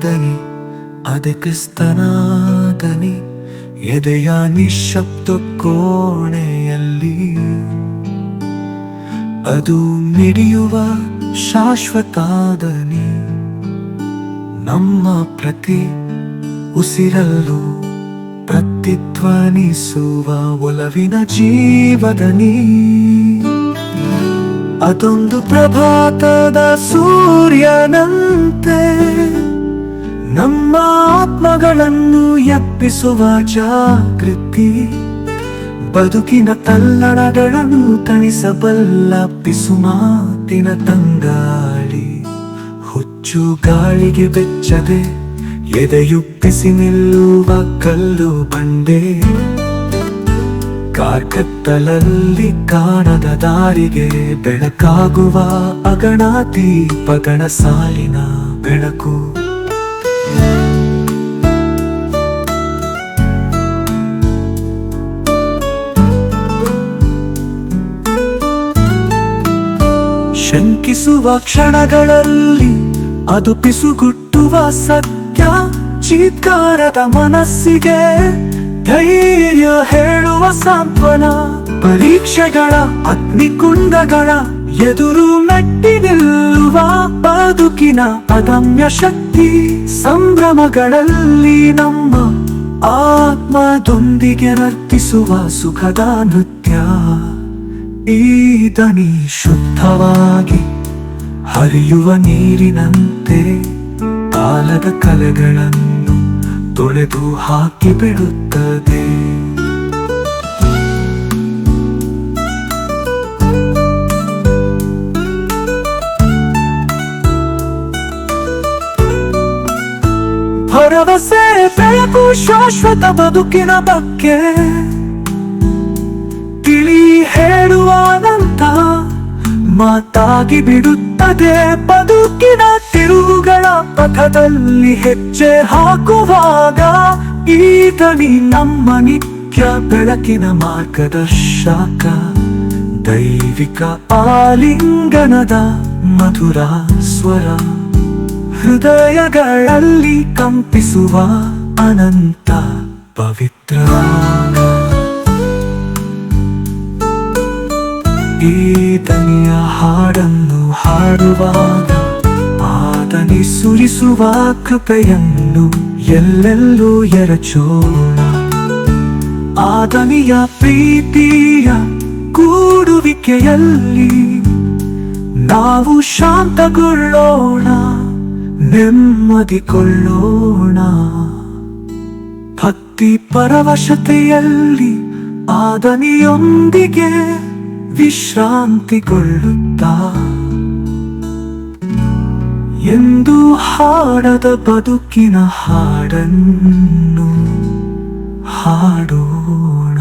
ದನಿ, ಅದೇ ಕ್ರಿಸ್ತನ ದನಿ, ಎದೆಯ ನಿಶ್ಶಬ್ದ ಕೋಣೆಯಲ್ಲಿ ಅದು ಮಿಡಿಯುವ ಶಾಶ್ವತ ದನಿ. ನಮ್ಮ ಪ್ರತಿ ಉಸಿರಲ್ಲೂ ಪ್ರತಿಧ್ವನಿಸುವ ಒಲವಿನ ಜೀವದನಿ. ಅದೊಂದು ಪ್ರಭಾತದ ಸೂರ್ಯನಂತೆ ನಮ್ಮ ಆತ್ಮಗಳನ್ನು ಎಬ್ಬಿಸುವ ಜಾಗೃತಿ. ಬದುಕಿನ ತಲ್ಲಣಗಳನ್ನು ತಣಿಸಬಲ್ಲ ಪಿಸುಮಾತಿನ ತಂಗಾಳಿ. ಹುಚ್ಚು ಗಾಳಿಗೆ ಬೆಚ್ಚದೆ ಎದೆಯುಪ್ಪಿಸಿ ನಿಲ್ಲುವ ಕಲ್ಲು ಬಂಡೆ. ಕಾರ್ಕತ್ತಲಲ್ಲಿ ಕಾಣದ ದಾರಿಗೆ ಬೆಳಕಾಗುವ ಅಗಣ ದೀಪಗಳ ಸಾಲಿನ ಬೆಳಕು. ಶಂಕಿಸುವ ಕ್ಷಣಗಳಲ್ಲಿ ಅದು ಪಿಸುಗುಟ್ಟುವ ಸತ್ಯ. ಚೀತ್ಕಾರದ ಮನಸ್ಸಿಗೆ ಧೈರ್ಯ ಹೇಳುವ ಸಾಂತ್ವನ. ಪರೀಕ್ಷೆಗಳ ಅಗ್ನಿಕುಂಡಗಳ ಎದುರು ಮೆಟ್ಟಿ ನಿಲ್ಲುವ ಬದುಕಿನ ಅದಮ್ಯ ಶಕ್ತಿ. ಸಂಭ್ರಮಗಳಲ್ಲಿ ನಮ್ಮ ಆತ್ಮದೊಂದಿಗೆ ನರ್ತಿಸುವ ಸುಖದ ನೃತ್ಯ. ಈ ದನಿ ಶುದ್ಧವಾಗಿ ಹರಿಯುವ ನೀರಿನಂತೆ ಕಾಲದ ಕಲೆಗಳನ್ನು ತೊಳೆದು ಹಾಕಿ ಬಿಡುತ್ತದೆ. ಭರವಸೆ ಬೆಳಕು ಶಾಶ್ವತ ಬದುಕಿನ ಬಗ್ಗೆ ತಿಳಿ ಹೇಳುವ ಅನಂತ ಮಾತಾಗಿ ಬಿಡುತ್ತದೆ. ಬದುಕಿನ ತಿರುವುಗಳ ಪಥದಲ್ಲಿ ಹೆಜ್ಜೆ ಹಾಕುವಾಗ ಈ ದನಿ ನಮ್ಮ ನಿತ್ಯ ಬೆಳಕಿನ ಮಾರ್ಗದರ್ಶಕ. ದೈವಿಕ ಆಲಿಂಗನದ ಮಧುರ ಸ್ವರ, ಹೃದಯಗಳಲ್ಲಿ ಕಂಪಿಸುವ ಅನಂತ ಪವಿತ್ರ. ಈ ದನಿಯ ಹಾಡನ್ನು ಹಾಡುವಾಗ ಆ ದನಿ ಸುರಿಸುವ ಕೃಪೆಯನ್ನು ಎಲ್ಲೆಲ್ಲೂ ಎರಚೋಣ. ಆ ದನಿಯ ಪ್ರೀತಿಯ ಕೂಡುವಿಕೆಯಲ್ಲಿ ನಾವು ಶಾಂತಗೊಳ್ಳೋಣ, ನೆಮ್ಮದಿಗೊಳ್ಳೋಣ. ಭಕ್ತಿ ಪರವಶತೆಯಲ್ಲಿ ಆ ದನಿಯೊಂದಿಗೆ ವಿಶ್ರಾಂತಿಗೊಳ್ಳುತ್ತಾ ಎಂದು ಹಾಡದ ಬದುಕಿನ ಹಾಡನ್ನು ಹಾಡೋಣ.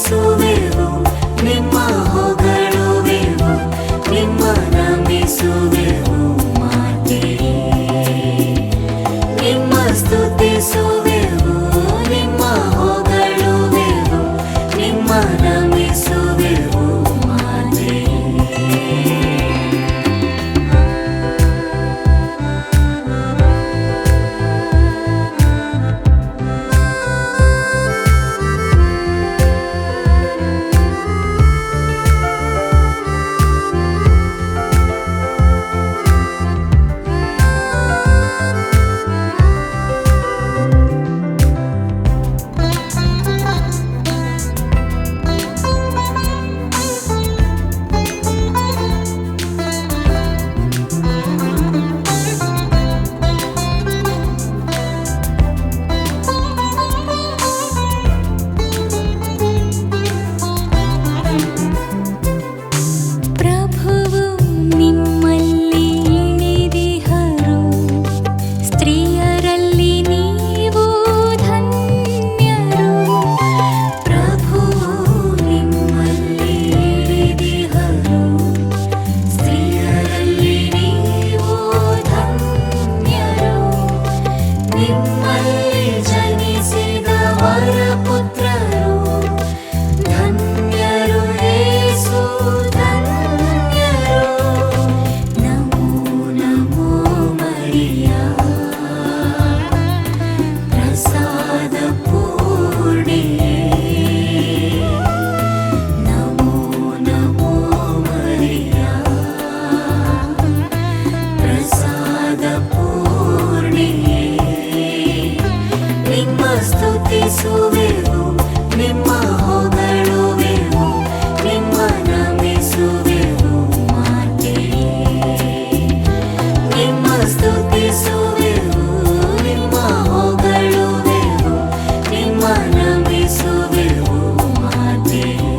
ಸ್ತುತಿಸುವೆವು, ನಿಮ್ಮ ಹೊಗಳುವೆವು, ನಿಮ್ಮ ನಮಿಸುವೆವು ಮಾತೆಯೇ. ನಿಮ್ಮ ಸ್ತುತಿಸುವೆವು, ನಿಮ್ಮ ಹೊಗಳುವೆವು, ನಿಮ್ಮ ನಮಿಸುವೆವು ಮಾತೆಯೇ. ಪ್ರಭುವು ನಿಮ್ಮಲ್ಲಿ ಇಳಿದಿಹರು, ಸ್ತ್ರೀಯರಲ್ಲಿ ನೀವು ಧನ್ಯರು. ಪ್ರಭುವು ನಿಮ್ಮಲ್ಲಿ ಇಳಿದಿಹರು, ಸ್ತ್ರೀಯರಲ್ಲಿ ನೀವು ಧನ್ಯರು. ನಿಮ್ಮಲ್ಲಿ ಜನಿಸಿದ ವರಪುತ್ರರು ಧನ್ಯರು, ಯೇಸು ಧನ್ಯರು. ನಮೋ ನಮೋ ಮರಿಯಾ, ಪ್ರಸಾದ ಪೂರ್ಣಿಯೇ. ನಮೋ ನಮೋ ಮರಿಯಾ, ಪ್ರಸಾದ ಪೂರ್ಣಿಯೇ. ನಿಮ್ಮ ಸ್ತುತಿಸುವೆವು, ನಿಮ್ಮ ಹೊಗಳುವೆವು, ನಿಮ್ಮ ನಮಿಸುವೆವು ಮಾತೆಯೇ. ನಿಮ್ಮ ಸ್ತುತಿಸುವೆವು, ನಿಮ್ಮ ಹೊಗಳುವೆವು, ನಿಮ್ಮ ನಮಿಸುವೆವು ಮಾತೆಯೇ.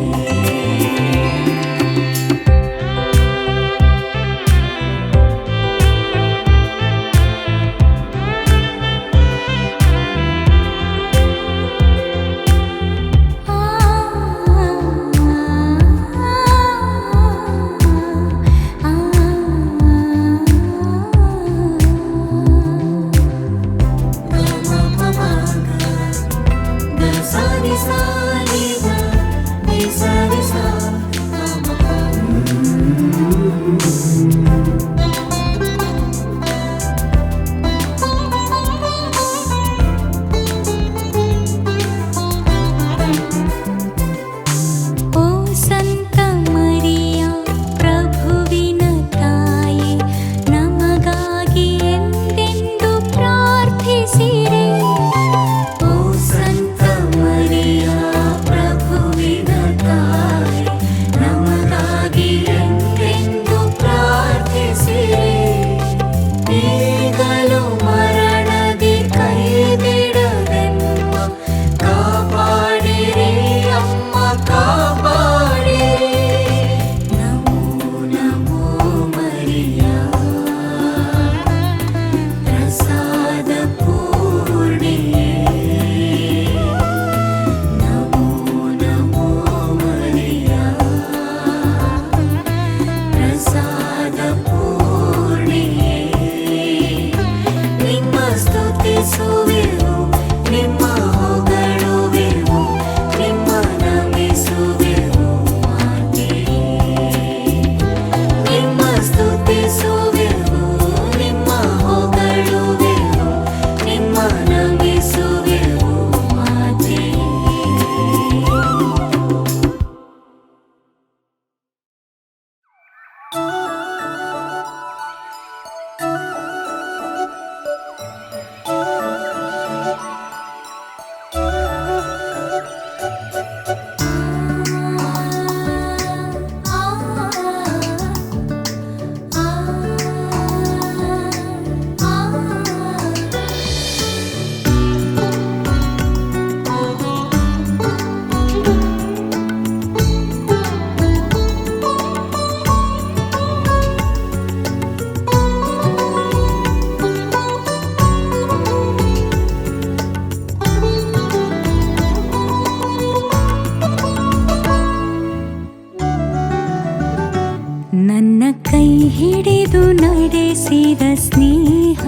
ಸ್ನೇಹ,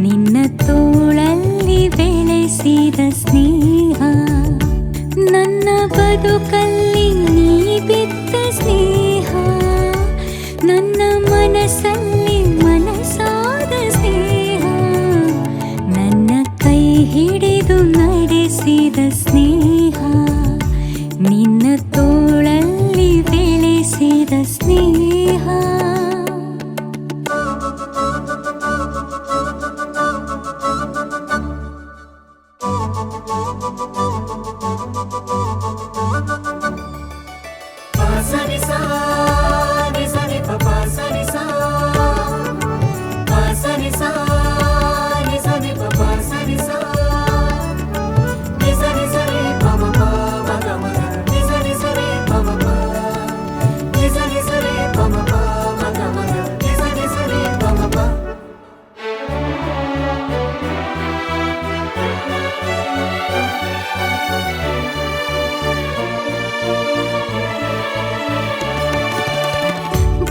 ನಿನ್ನ ತೋಳಲ್ಲಿ ಬೆಳೆಸಿದ ಸ್ನೇಹ, ನನ್ನ ಬದುಕಲ್ಲಿ ನೀ ಬಿದ್ದ ಸ್ನೇಹ, ನನ್ನ ಮನಸ್ಸಲ್ಲಿ ಮನಸಾದ ಸ್ನೇಹ, ನನ್ನ ಕೈ ಹಿಡಿದು ನಡೆಸಿದ ಸ್ನೇಹ, ನಿನ್ನ ತೋಳಲ್ಲಿ ಬೆಳೆಸಿದ ಸ್ನೇಹ.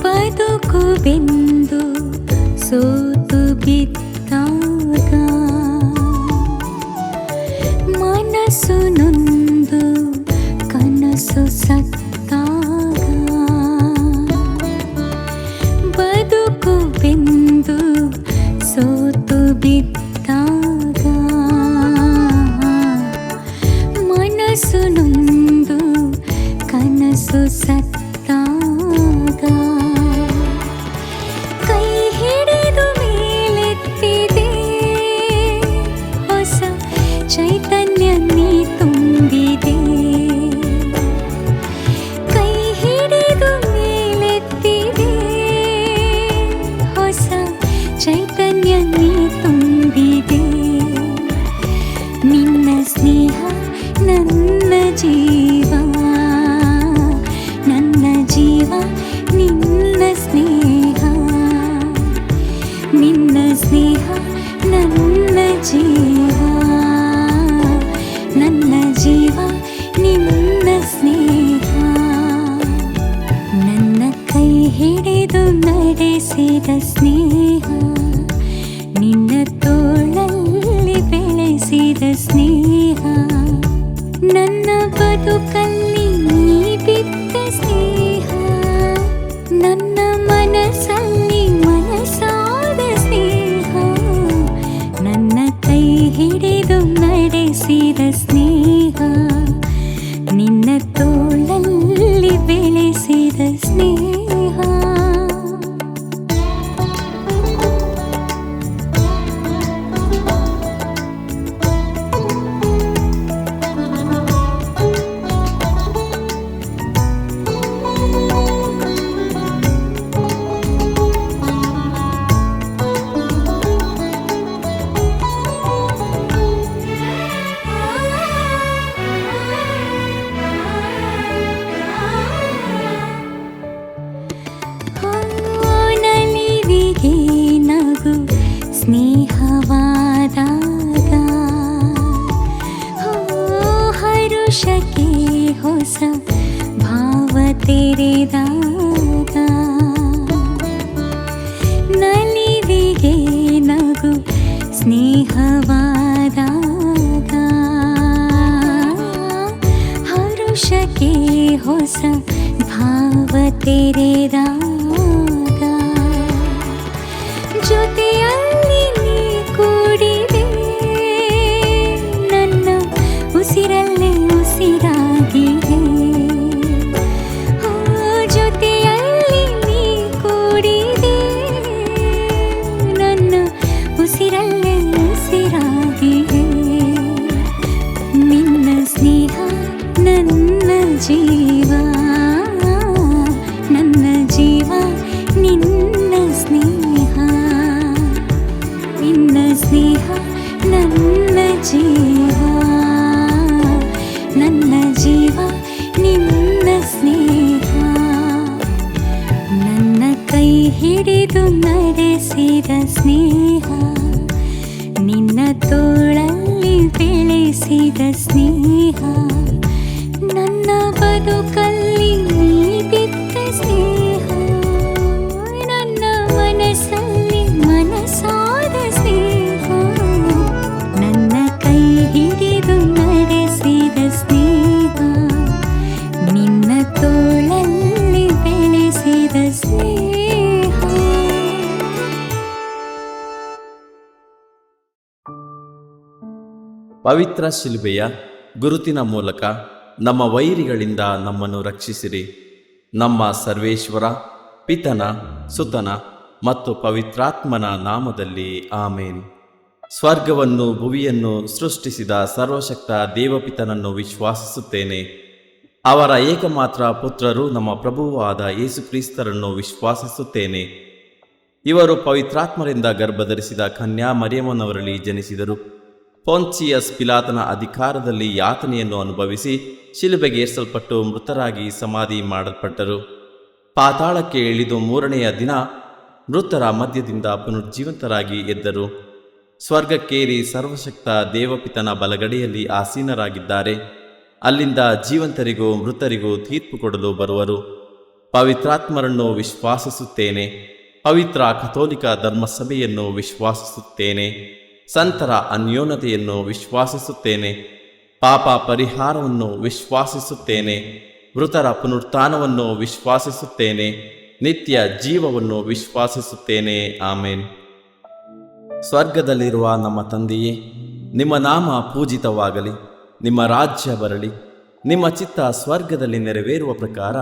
ಬದುಕು ಬೆಂದು ಸೋತು ಬಿದ್ದಾಗ, ಮನಸ್ಸು ನೊಂದು ಕನಸು ಸತ್ತಾಗ, ಬದುಕು ಬೆಂದು ಸೋತು ಬಿದ್ದಾಗ, ಮನಸ್ಸು ನೊಂದು ಕನಸು ಸತ್ತಾಗ, ಕೈ ಹಿಡಿದು ಮೇಲೆತ್ತಿದೆ ಹೊಸ ಚೈತನ್ಯ ನೀ ತುಂಬಿದೆ, ಕೈ ಹಿಡಿದು ಮೇಲೆತ್ತಿದೆ ಹೊಸ ಚೈತನ್ಯ ನೀ ತುಂಬಿದೆ, ನಿನ್ನ ಸ್ನೇಹ ನನ್ನ ಜೀವ, ನನ್ನ ಜೀವ ನಿನ್ನ ಸ್ನೇಹ, ನಿನ್ನ ಸ್ನೇಹ ನನ್ನ ಜೀವ, ನನ್ನ ಜೀವ ನಿನ್ನ ಸ್ನೇಹ, ನನ್ನ ಕೈ ಹಿಡಿದು ನಡೆಸಿದ ಸ್ನೇಹ, ನಿನ್ನ ತೋಳಲ್ಲಿ ಬೆಳೆಸಿದ ಸ್ನೇಹ, ನನ್ನ ಬದುಕಲ್ಲಿ ನೀ ಬಿದ್ದ ಸ್ನೇಹ, ನನ್ನ ಮನಸ್ಸಲ್ಲಿ ಮನಸಾದ ಸ್ನೇಹ, ನನ್ನ ಕೈ ಹಿಡಿದು ನಡೆಸಿದ ಸ್ನೇಹ, ನಿನ್ನ ತೋಳಲ್ಲಿ ಬೆಳೆಸಿದ ಸ್ನೇಹ. ನಲಿವಿಗೆ ನಗು ಸ್ನೇಹವಾದಾಗ, ಹರುಷಕ್ಕೆ ಹೊಸ ಭಾವ ತೆರೆದಾಗ, ನಲಿವಿಗೆ ನಗು ಸ್ನೇಹವಾದಾಗ, ಹರುಷಕ್ಕೆ ಹೊಸ ಭಾವ ತೆರೆದಾಗ, ಜೊತೆಯಲ್ಲಿ ನೀ ಕೂಡಿದೆ ನನ್ನ ಉಸಿರಲ್ಲೇ ಉಸಿರಾಗಿದೆ, ಜೊತೆಯಲ್ಲಿ ನೀ ಕೂಡಿದೆ ನನ್ನ ಉಸಿರಲ್ಲೇ ಉಸಿರಾಗಿದೆ, ನಿನ್ನ ಸ್ನೇಹ ನನ್ನ ಜೀವ, ನನ್ನ ಜೀವ ನಿನ್ನ ಸ್ನೇಹ, ನಿನ್ನ ಸ್ನೇಹ ನನ್ನ ಜೀವ, ನನ್ನ ಜೀವ ನಿನ್ನ ಸ್ನೇಹ, ನನ್ನ ಕೈ ಹಿಡಿದು ನಡೆಸಿದ ಸ್ನೇಹ, ನಿನ್ನ ತೋಳಲ್ಲಿ ಬೆಳೆಸಿದ ಸ್ನೇಹ, ನನ್ನ ಬದುಕಲ್ಲಿ ನೀ ಬಿದ್ದ ಸ್ನೇಹ, ನನ್ನ ಮನಸ್ಸಲ್ಲಿ ಪವಿತ್ರ ಶಿಲುಬೆಯ ಗುರುತಿನ ಮೂಲಕ ನಮ್ಮ ವೈರಿಗಳಿಂದ ನಮ್ಮನ್ನು ರಕ್ಷಿಸಿರಿ. ನಮ್ಮ ಸರ್ವೇಶ್ವರ, ಪಿತನ, ಸುತನ ಮತ್ತು ಪವಿತ್ರಾತ್ಮನ ನಾಮದಲ್ಲಿ ಆಮೇನ್. ಸ್ವರ್ಗವನ್ನು ಭುವಿಯನ್ನು ಸೃಷ್ಟಿಸಿದ ಸರ್ವಶಕ್ತ ದೇವಪಿತನನ್ನು ವಿಶ್ವಾಸಿಸುತ್ತೇನೆ. ಅವರ ಏಕಮಾತ್ರ ಪುತ್ರರು ನಮ್ಮ ಪ್ರಭುವೂ ಆದ ಯೇಸುಕ್ರಿಸ್ತರನ್ನು ವಿಶ್ವಾಸಿಸುತ್ತೇನೆ. ಇವರು ಪವಿತ್ರಾತ್ಮರಿಂದ ಗರ್ಭಧರಿಸಿದ ಕನ್ಯಾ ಮರಿಯಮ್ಮನವರಲ್ಲಿ ಜನಿಸಿದರು. ಪೊನ್ಚಿಯಸ್ ಪಿಲಾತನ ಅಧಿಕಾರದಲ್ಲಿ ಯಾತನೆಯನ್ನು ಅನುಭವಿಸಿ ಶಿಲುಬೆಗೆ ಏರಿಸಲ್ಪಟ್ಟು ಮೃತರಾಗಿ ಸಮಾಧಿ ಮಾಡಲ್ಪಟ್ಟರು. ಪಾತಾಳಕ್ಕೆ ಇಳಿದು ಮೂರನೆಯ ದಿನ ಮೃತರ ಮಧ್ಯದಿಂದ ಪುನರುಜ್ಜೀವಂತರಾಗಿ ಎದ್ದರು. ಸ್ವರ್ಗಕ್ಕೇರಿ ಸರ್ವಶಕ್ತ ದೇವಪಿತನ ಬಲಗಡೆಯಲ್ಲಿ ಆಸೀನರಾಗಿದ್ದಾರೆ. ಅಲ್ಲಿಂದ ಜೀವಂತರಿಗೂ ಮೃತರಿಗೂ ತೀರ್ಪು ಕೊಡಲು ಬರುವರು. ಪವಿತ್ರಾತ್ಮರನ್ನು ವಿಶ್ವಾಸಿಸುತ್ತೇನೆ. ಪವಿತ್ರ ಕಥೋಲಿಕ ಧರ್ಮಸಭೆಯನ್ನು ವಿಶ್ವಾಸಿಸುತ್ತೇನೆ. ಸಂತರ ಅನ್ಯೋನ್ಯತೆಯನ್ನು ವಿಶ್ವಾಸಿಸುತ್ತೇನೆ. ಪಾಪ ಪರಿಹಾರವನ್ನು ವಿಶ್ವಾಸಿಸುತ್ತೇನೆ. ಮೃತರ ಪುನರುತ್ಥಾನವನ್ನು ವಿಶ್ವಾಸಿಸುತ್ತೇನೆ. ನಿತ್ಯ ಜೀವವನ್ನು ವಿಶ್ವಾಸಿಸುತ್ತೇನೆ. ಆಮೇನ್. ಸ್ವರ್ಗದಲ್ಲಿರುವ ನಮ್ಮ ತಂದೆಯೇ, ನಿಮ್ಮ ನಾಮ ಪೂಜಿತವಾಗಲಿ. ನಿಮ್ಮ ರಾಜ್ಯ ಬರಲಿ. ನಿಮ್ಮ ಚಿತ್ತ ಸ್ವರ್ಗದಲ್ಲಿ ನೆರವೇರುವ ಪ್ರಕಾರ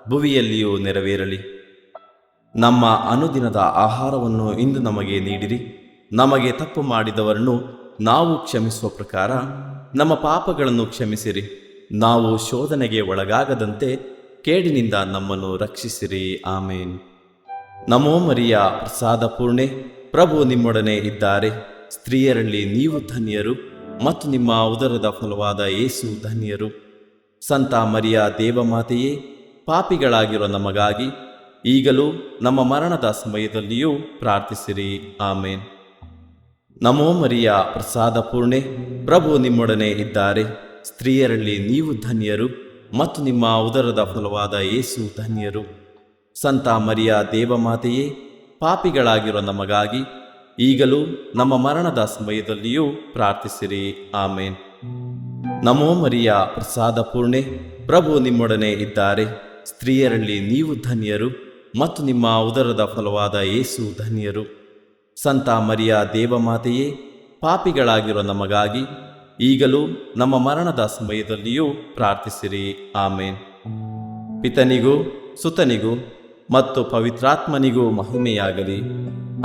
ಭುವಿಯಲ್ಲಿಯೂ ನೆರವೇರಲಿ. ನಮ್ಮ ಅನುದಿನದ ಆಹಾರವನ್ನು ಇಂದು ನಮಗೆ ನೀಡಿರಿ. ನಮಗೆ ತಪ್ಪು ಮಾಡಿದವರನ್ನು ನಾವು ಕ್ಷಮಿಸುವ ಪ್ರಕಾರ ನಮ್ಮ ಪಾಪಗಳನ್ನು ಕ್ಷಮಿಸಿರಿ. ನಾವು ಶೋಧನೆಗೆ ಒಳಗಾಗದಂತೆ ಕೇಡಿನಿಂದ ನಮ್ಮನ್ನು ರಕ್ಷಿಸಿರಿ. ಆಮೇನ್. ನಮೋ ಮರಿಯ ಪ್ರಸಾದ ಪೂರ್ಣೆ, ಪ್ರಭು ನಿಮ್ಮೊಡನೆ ಇದ್ದಾರೆ. ಸ್ತ್ರೀಯರಲ್ಲಿ ನೀವು ಧನ್ಯರು ಮತ್ತು ನಿಮ್ಮ ಉದರದ ಫಲವಾದ ಯೇಸು ಧನ್ಯರು. ಸಂತ ಮರಿಯ ದೇವಮಾತೆಯೇ, ಪಾಪಿಗಳಾಗಿರೋ ನಮಗಾಗಿ ಈಗಲೂ ನಮ್ಮ ಮರಣದ ಸಮಯದಲ್ಲಿಯೂ ಪ್ರಾರ್ಥಿಸಿರಿ. ಆಮೇನ್. ನಮೋ ಮರಿಯ ಪ್ರಸಾದ ಪೂರ್ಣೆ, ಪ್ರಭು ನಿಮ್ಮೊಡನೆ ಇದ್ದಾರೆ. ಸ್ತ್ರೀಯರಲ್ಲಿ ನೀವು ಧನ್ಯರು ಮತ್ತು ನಿಮ್ಮ ಉದರದ ಫಲವಾದ ಯೇಸು ಧನ್ಯರು. ಸಂತ ಮರಿಯ ದೇವಮಾತೆಯೇ, ಪಾಪಿಗಳಾಗಿರೋ ನಮಗಾಗಿ ಈಗಲೂ ನಮ್ಮ ಮರಣದ ಸಮಯದಲ್ಲಿಯೂ ಪ್ರಾರ್ಥಿಸಿರಿ. ಆಮೇನ್. ನಮೋ ಮರಿಯ ಪ್ರಸಾದ ಪೂರ್ಣೆ, ಪ್ರಭು ನಿಮ್ಮೊಡನೆ ಇದ್ದಾರೆ. ಸ್ತ್ರೀಯರಲ್ಲಿ ನೀವು ಧನ್ಯರು ಮತ್ತು ನಿಮ್ಮ ಉದರದ ಫಲವಾದ ಯೇಸು ಧನ್ಯರು. ಸಂತ ಮರಿಯ ದೇವಮಾತೆಯೇ, ಪಾಪಿಗಳಾಗಿರೋ ನಮಗಾಗಿ ಈಗಲೂ ನಮ್ಮ ಮರಣದ ಸಮಯದಲ್ಲಿಯೂ ಪ್ರಾರ್ಥಿಸಿರಿ. ಆಮೇನ್. ಪಿತನಿಗೂ ಸುತನಿಗೂ ಮತ್ತು ಪವಿತ್ರಾತ್ಮನಿಗೂ ಮಹಿಮೆಯಾಗಲಿ.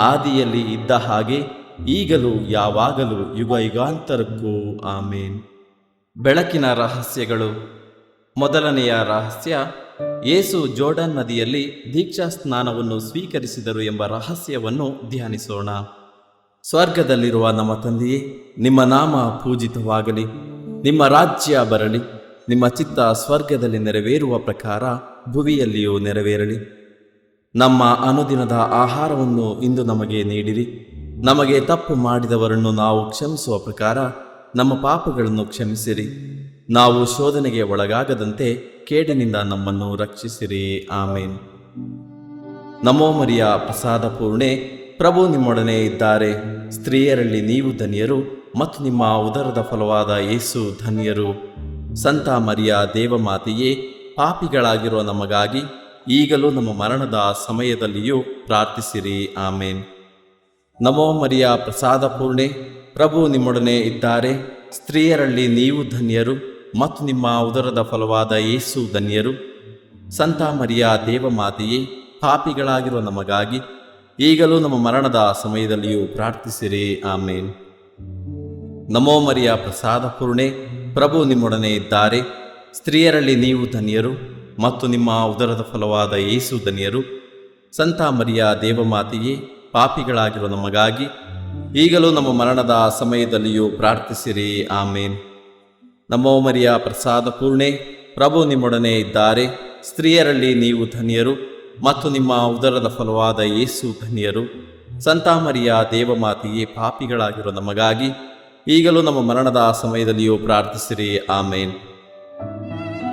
ಆದಿಯಲ್ಲಿ ಇದ್ದ ಹಾಗೆ ಈಗಲೂ ಯಾವಾಗಲೂ ಯುಗ ಯುಗಾಂತರಕ್ಕೂ. ಆಮೇನ್. ಬೆಳಕಿನ ರಹಸ್ಯಗಳು. ಮೊದಲನೆಯ ರಹಸ್ಯ, ಯೇಸು ಜೋರ್ಡನ್ ನದಿಯಲ್ಲಿ ದೀಕ್ಷಾ ಸ್ನಾನವನ್ನು ಸ್ವೀಕರಿಸಿದರು ಎಂಬ ರಹಸ್ಯವನ್ನು ಧ್ಯಾನಿಸೋಣ. ಸ್ವರ್ಗದಲ್ಲಿರುವ ನಮ್ಮ ತಂದೆಯೇ, ನಿಮ್ಮ ನಾಮ ಪೂಜಿತವಾಗಲಿ. ನಿಮ್ಮ ರಾಜ್ಯ ಬರಲಿ. ನಿಮ್ಮ ಚಿತ್ತ ಸ್ವರ್ಗದಲ್ಲಿ ನೆರವೇರುವ ಪ್ರಕಾರ ಭುವಿಯಲ್ಲಿಯೂ ನೆರವೇರಲಿ. ನಮ್ಮ ಅನುದಿನದ ಆಹಾರವನ್ನು ಇಂದು ನಮಗೆ ನೀಡಿರಿ. ನಮಗೆ ತಪ್ಪು ಮಾಡಿದವರನ್ನು ನಾವು ಕ್ಷಮಿಸುವ ಪ್ರಕಾರ ನಮ್ಮ ಪಾಪಗಳನ್ನು ಕ್ಷಮಿಸಿರಿ. ನಾವು ಶೋಧನೆಗೆ ಒಳಗಾಗದಂತೆ ಕೇಡಿನಿಂದ ನಮ್ಮನ್ನು ರಕ್ಷಿಸಿರಿ. ಆಮೇನ್. ನಮೋ ಮರಿಯ ಪ್ರಸಾದ ಪೂರ್ಣೆ, ಪ್ರಭು ನಿಮ್ಮೊಡನೆ ಇದ್ದಾರೆ. ಸ್ತ್ರೀಯರಲ್ಲಿ ನೀವು ಧನ್ಯರು ಮತ್ತು ನಿಮ್ಮ ಉದರದ ಫಲವಾದ ಯೇಸು ಧನ್ಯರು. ಸಂತ ಮರಿಯ ದೇವಮಾತೆಯೇ, ಪಾಪಿಗಳಾಗಿರೋ ನಮಗಾಗಿ ಈಗಲೂ ನಮ್ಮ ಮರಣದ ಸಮಯದಲ್ಲಿಯೂ ಪ್ರಾರ್ಥಿಸಿರಿ. ಆಮೇನ್. ನಮೋ ಮರಿಯ ಪ್ರಸಾದ ಪೂರ್ಣೆ, ಪ್ರಭು ನಿಮ್ಮೊಡನೆ ಇದ್ದಾರೆ. ಸ್ತ್ರೀಯರಲ್ಲಿ ನೀವು ಧನ್ಯರು ಮತ್ತು ನಿಮ್ಮ ಉದರದ ಫಲವಾದ ಯೇಸು ಧನ್ಯರು. ಸಂತ ಮರಿಯ ದೇವಮಾತೆಯೇ, ಪಾಪಿಗಳಾಗಿರುವ ನಮಗಾಗಿ ಈಗಲೂ ನಮ್ಮ ಮರಣದ ಸಮಯದಲ್ಲಿಯೂ ಪ್ರಾರ್ಥಿಸಿರಿ. ಆಮೇನ್. ನಮೋ ಮರಿಯ ಪ್ರಸಾದ ಪೂರ್ಣೆ, ಪ್ರಭು ನಿಮ್ಮೊಡನೆ ಇದ್ದಾರೆ. ಸ್ತ್ರೀಯರಲ್ಲಿ ನೀವು ಧನ್ಯರು ಮತ್ತು ನಿಮ್ಮ ಉದರದ ಫಲವಾದ ಯೇಸು ಧನ್ಯರು. ಸಂತ ಮರಿಯ ದೇವಮಾತೆಯೇ, ಪಾಪಿಗಳಾಗಿರುವ ನಮಗಾಗಿ ಈಗಲೂ ನಮ್ಮ ಮರಣದ ಸಮಯದಲ್ಲಿಯೂ ಪ್ರಾರ್ಥಿಸಿರಿ. ಆಮೇನ್. ನಮೋ ಮರಿಯ ಪ್ರಸಾದ ಪೂರ್ಣೆ, ಪ್ರಭು ನಿಮ್ಮೊಡನೆ ಇದ್ದಾರೆ. ಸ್ತ್ರೀಯರಲ್ಲಿ ನೀವು ಧನ್ಯರು ಮತ್ತು ನಿಮ್ಮ ಉದರದ ಫಲವಾದ ಯೇಸು ಧನ್ಯರು. ಸಂತ ಮರಿಯ ದೇವಮಾತೆಯೇ, ಪಾಪಿಗಳಾಗಿರೋ ನಮಗಾಗಿ ಈಗಲೂ ನಮ್ಮ ಮರಣದ ಸಮಯದಲ್ಲಿಯೂ ಪ್ರಾರ್ಥಿಸಿರಿ. ಆಮೇನ್.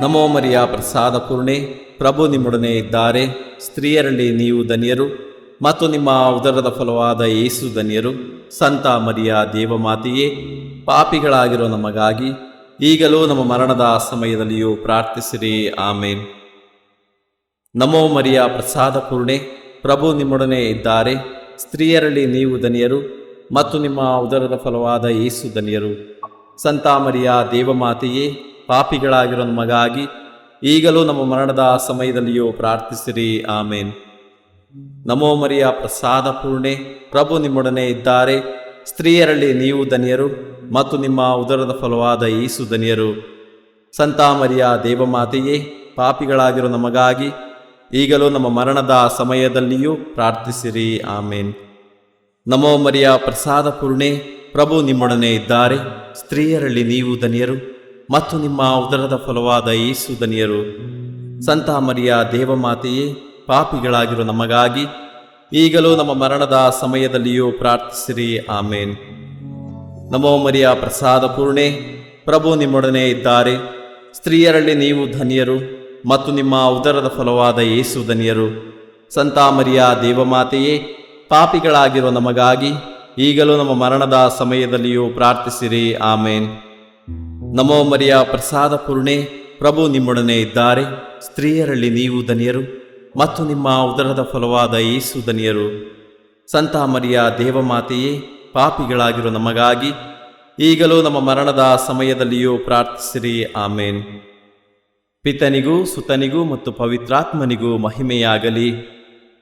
ನಮೋ ಮರಿಯ ಪ್ರಸಾದ ಪೂರ್ಣೆ, ಪ್ರಭು ನಿಮ್ಮೊಡನೆ ಇದ್ದಾರೆ. ಸ್ತ್ರೀಯರಲ್ಲಿ ನೀವು ಧನ್ಯರು ಮತ್ತು ನಿಮ್ಮ ಉದರದ ಫಲವಾದ ಯೇಸು ಧನ್ಯರು. ಸಂತ ಮರಿಯ ದೇವಮಾತೆಯೇ, ಪಾಪಿಗಳಾಗಿರೋ ನಮಗಾಗಿ ಈಗಲೂ ನಮ್ಮ ಮರಣದ ಸಮಯದಲ್ಲಿಯೂ ಪ್ರಾರ್ಥಿಸಿರಿ. ಆಮೇನ್. ನಮೋ ಮರಿಯ ಪ್ರಸಾದ ಪೂರ್ಣೆ, ಪ್ರಭು ನಿಮ್ಮೊಡನೆ ಇದ್ದಾರೆ. ಸ್ತ್ರೀಯರಲ್ಲಿ ನೀವು ಧನ್ಯರು ಮತ್ತು ನಿಮ್ಮ ಉದರದ ಫಲವಾದ ಯೇಸು ಧನ್ಯರು. ಸಂತ ಮರಿಯ ದೇವಮಾತೆಯೇ, ಪಾಪಿಗಳಾಗಿರೋ ನಮಗಾಗಿ ಈಗಲೂ ನಮ್ಮ ಮರಣದ ಸಮಯದಲ್ಲಿಯೂ ಪ್ರಾರ್ಥಿಸಿರಿ. ಆಮೇನ್. ನಮೋ ಮರಿಯ ಪ್ರಸಾದ ಪೂರ್ಣೆ, ಪ್ರಭು ನಿಮ್ಮೊಡನೆ ಇದ್ದಾರೆ. ಸ್ತ್ರೀಯರಲ್ಲಿ ನೀವು ಧನ್ಯರು ಮತ್ತು ನಿಮ್ಮ ಉದರದ ಫಲವಾದ ಯೇಸು ಧನ್ಯರು. ಸಂತ ಮರಿಯ ದೇವಮಾತೆಯೇ, ಪಾಪಿಗಳಾಗಿರೋ ನಮಗಾಗಿ ಈಗಲೂ ನಮ್ಮ ಮರಣದ ಸಮಯದಲ್ಲಿಯೂ ಪ್ರಾರ್ಥಿಸಿರಿ. ಆಮೇನ್. ನಮೋ ಮರಿಯ ಪ್ರಸಾದ ಪೂರ್ಣೆ, ಪ್ರಭು ನಿಮ್ಮೊಡನೆ ಇದ್ದಾರೆ. ಸ್ತ್ರೀಯರಲ್ಲಿ ನೀವು ಧನ್ಯರು ಮತ್ತು ನಿಮ್ಮ ಉದರದ ಫಲವಾದ ಯೇಸು ಧನ್ಯರು. ಸಂತ ಮರಿಯ ದೇವಮಾತೆಯೇ, ಪಾಪಿಗಳಾಗಿರೋ ನಮಗಾಗಿ ಈಗಲೂ ನಮ್ಮ ಮರಣದ ಸಮಯದಲ್ಲಿಯೂ ಪ್ರಾರ್ಥಿಸಿರಿ. ಆಮೇನ್. ನಮೋ ಮರಿಯ ಪ್ರಸಾದ ಪೂರ್ಣೆ, ಪ್ರಭು ನಿಮ್ಮೊಡನೆ ಇದ್ದಾರೆ. ಸ್ತ್ರೀಯರಲ್ಲಿ ನೀವು ಧನ್ಯರು ಮತ್ತು ನಿಮ್ಮ ಉದರದ ಫಲವಾದ ಯೇಸು ಧನ್ಯರು. ಸಂತ ಮರಿಯ ದೇವಮಾತೆಯೇ, ಪಾಪಿಗಳಾಗಿರೋ ನಮಗಾಗಿ ಈಗಲೂ ನಮ್ಮ ಮರಣದ ಸಮಯದಲ್ಲಿಯೂ ಪ್ರಾರ್ಥಿಸಿರಿ. ಆಮೇನ್. ನಮೋ ಮರಿಯ ಪ್ರಸಾದ ಪೂರ್ಣೆ, ಪ್ರಭು ನಿಮ್ಮೊಡನೆ ಇದ್ದಾರೆ. ಸ್ತ್ರೀಯರಲ್ಲಿ ನೀವು ಧನ್ಯರು ಮತ್ತು ನಿಮ್ಮ ಉದರದ ಫಲವಾದ ಯೇಸು ಧನ್ಯರು. ಸಂತ ಮರಿಯ ದೇವಮಾತೆಯೇ, ಪಾಪಿಗಳಾಗಿರೋ ನಮಗಾಗಿ ಈಗಲೂ ನಮ್ಮ ಮರಣದ ಸಮಯದಲ್ಲಿಯೂ ಪ್ರಾರ್ಥಿಸಿರಿ. ಆಮೇನ್. ಪಿತನಿಗೂ ಸುತನಿಗೂ ಮತ್ತು ಪವಿತ್ರಾತ್ಮನಿಗೂ ಮಹಿಮೆಯಾಗಲಿ,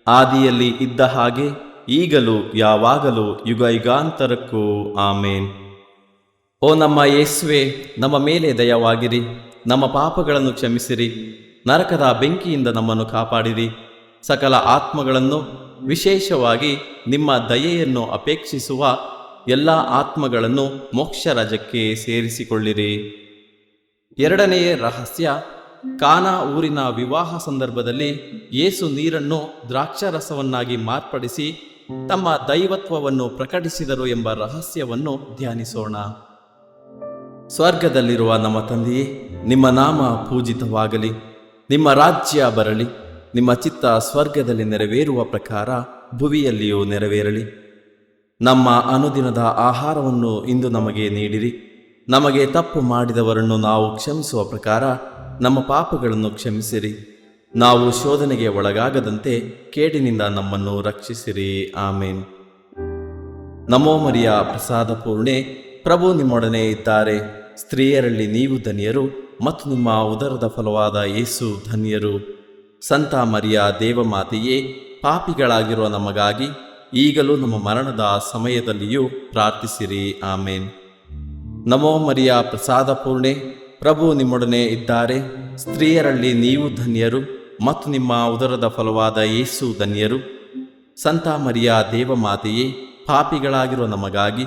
ಆದಿಯಲ್ಲಿ ಇದ್ದ ಹಾಗೆ ಈಗಲೂ ಯಾವಾಗಲೂ ಯುಗ ಯುಗಾಂತರಕ್ಕೂ. ಆಮೇನ್. ಓ ನಮ್ಮ ಯೇಸುವೆ, ನಮ್ಮ ಮೇಲೆ ದಯವಾಗಿರಿ, ನಮ್ಮ ಪಾಪಗಳನ್ನು ಕ್ಷಮಿಸಿರಿ, ನರಕದ ಬೆಂಕಿಯಿಂದ ನಮ್ಮನ್ನು ಕಾಪಾಡಿರಿ. ಸಕಲ ಆತ್ಮಗಳನ್ನು, ವಿಶೇಷವಾಗಿ ನಿಮ್ಮ ದಯೆಯನ್ನು ಅಪೇಕ್ಷಿಸುವ ಎಲ್ಲ ಆತ್ಮಗಳನ್ನು ಮೋಕ್ಷ ರಾಜ್ಯಕ್ಕೆ ಸೇರಿಸಿಕೊಳ್ಳಿರಿ. ಎರಡನೆಯ ರಹಸ್ಯ, ಕಾನಾ ಊರಿನ ವಿವಾಹ ಸಂದರ್ಭದಲ್ಲಿ ಯೇಸು ನೀರನ್ನು ದ್ರಾಕ್ಷಾರಸವನ್ನಾಗಿ ಮಾರ್ಪಡಿಸಿ ತಮ್ಮ ದೈವತ್ವವನ್ನು ಪ್ರಕಟಿಸಿದರು ಎಂಬ ರಹಸ್ಯವನ್ನು ಧ್ಯಾನಿಸೋಣ. ಸ್ವರ್ಗದಲ್ಲಿರುವ ನಮ್ಮ ತಂದೆಯೇ, ನಿಮ್ಮ ನಾಮ ಪೂಜಿತವಾಗಲಿ, ನಿಮ್ಮ ರಾಜ್ಯ ಬರಲಿ, ನಿಮ್ಮ ಚಿತ್ತ ಸ್ವರ್ಗದಲ್ಲಿ ನೆರವೇರುವ ಪ್ರಕಾರ ಭುವಿಯಲ್ಲಿಯೂ ನೆರವೇರಲಿ. ನಮ್ಮ ಅನುದಿನದ ಆಹಾರವನ್ನು ಇಂದು ನಮಗೆ ನೀಡಿರಿ. ನಮಗೆ ತಪ್ಪು ಮಾಡಿದವರನ್ನು ನಾವು ಕ್ಷಮಿಸುವ ಪ್ರಕಾರ ನಮ್ಮ ಪಾಪಗಳನ್ನು ಕ್ಷಮಿಸಿರಿ. ನಾವು ಶೋಧನೆಗೆ ಒಳಗಾಗದಂತೆ ಕೇಡಿನಿಂದ ನಮ್ಮನ್ನು ರಕ್ಷಿಸಿರಿ. ಆಮೇನ್. ನಮೋ ಮರಿಯ ಪ್ರಸಾದ ಪೂರ್ಣೆ, ಪ್ರಭು ನಿಮ್ಮೊಡನೆ ಇದ್ದಾರೆ. ಸ್ತ್ರೀಯರಲ್ಲಿ ನೀವು ಧನ್ಯರು ಮತ್ತು ನಿಮ್ಮ ಉದರದ ಫಲವಾದ ಯೇಸು ಧನ್ಯರು. ಸಂತ ಮರಿಯ ದೇವಮಾತೆಯೇ, ಪಾಪಿಗಳಾಗಿರುವ ನಮಗಾಗಿ ಈಗಲೂ ನಮ್ಮ ಮರಣದ ಸಮಯದಲ್ಲಿಯೂ ಪ್ರಾರ್ಥಿಸಿರಿ. ಆಮೇನ್. ನಮೋ ಮರಿಯ ಪ್ರಸಾದ ಪೂರ್ಣೆ, ಪ್ರಭು ನಿಮ್ಮೊಡನೆ ಇದ್ದಾರೆ. ಸ್ತ್ರೀಯರಲ್ಲಿ ನೀವು ಧನ್ಯರು ಮತ್ತು ನಿಮ್ಮ ಉದರದ ಫಲವಾದ ಯೇಸು ಧನ್ಯರು. ಸಂತ ಮರಿಯ ದೇವಮಾತೆಯೇ, ಪಾಪಿಗಳಾಗಿರುವ ನಮಗಾಗಿ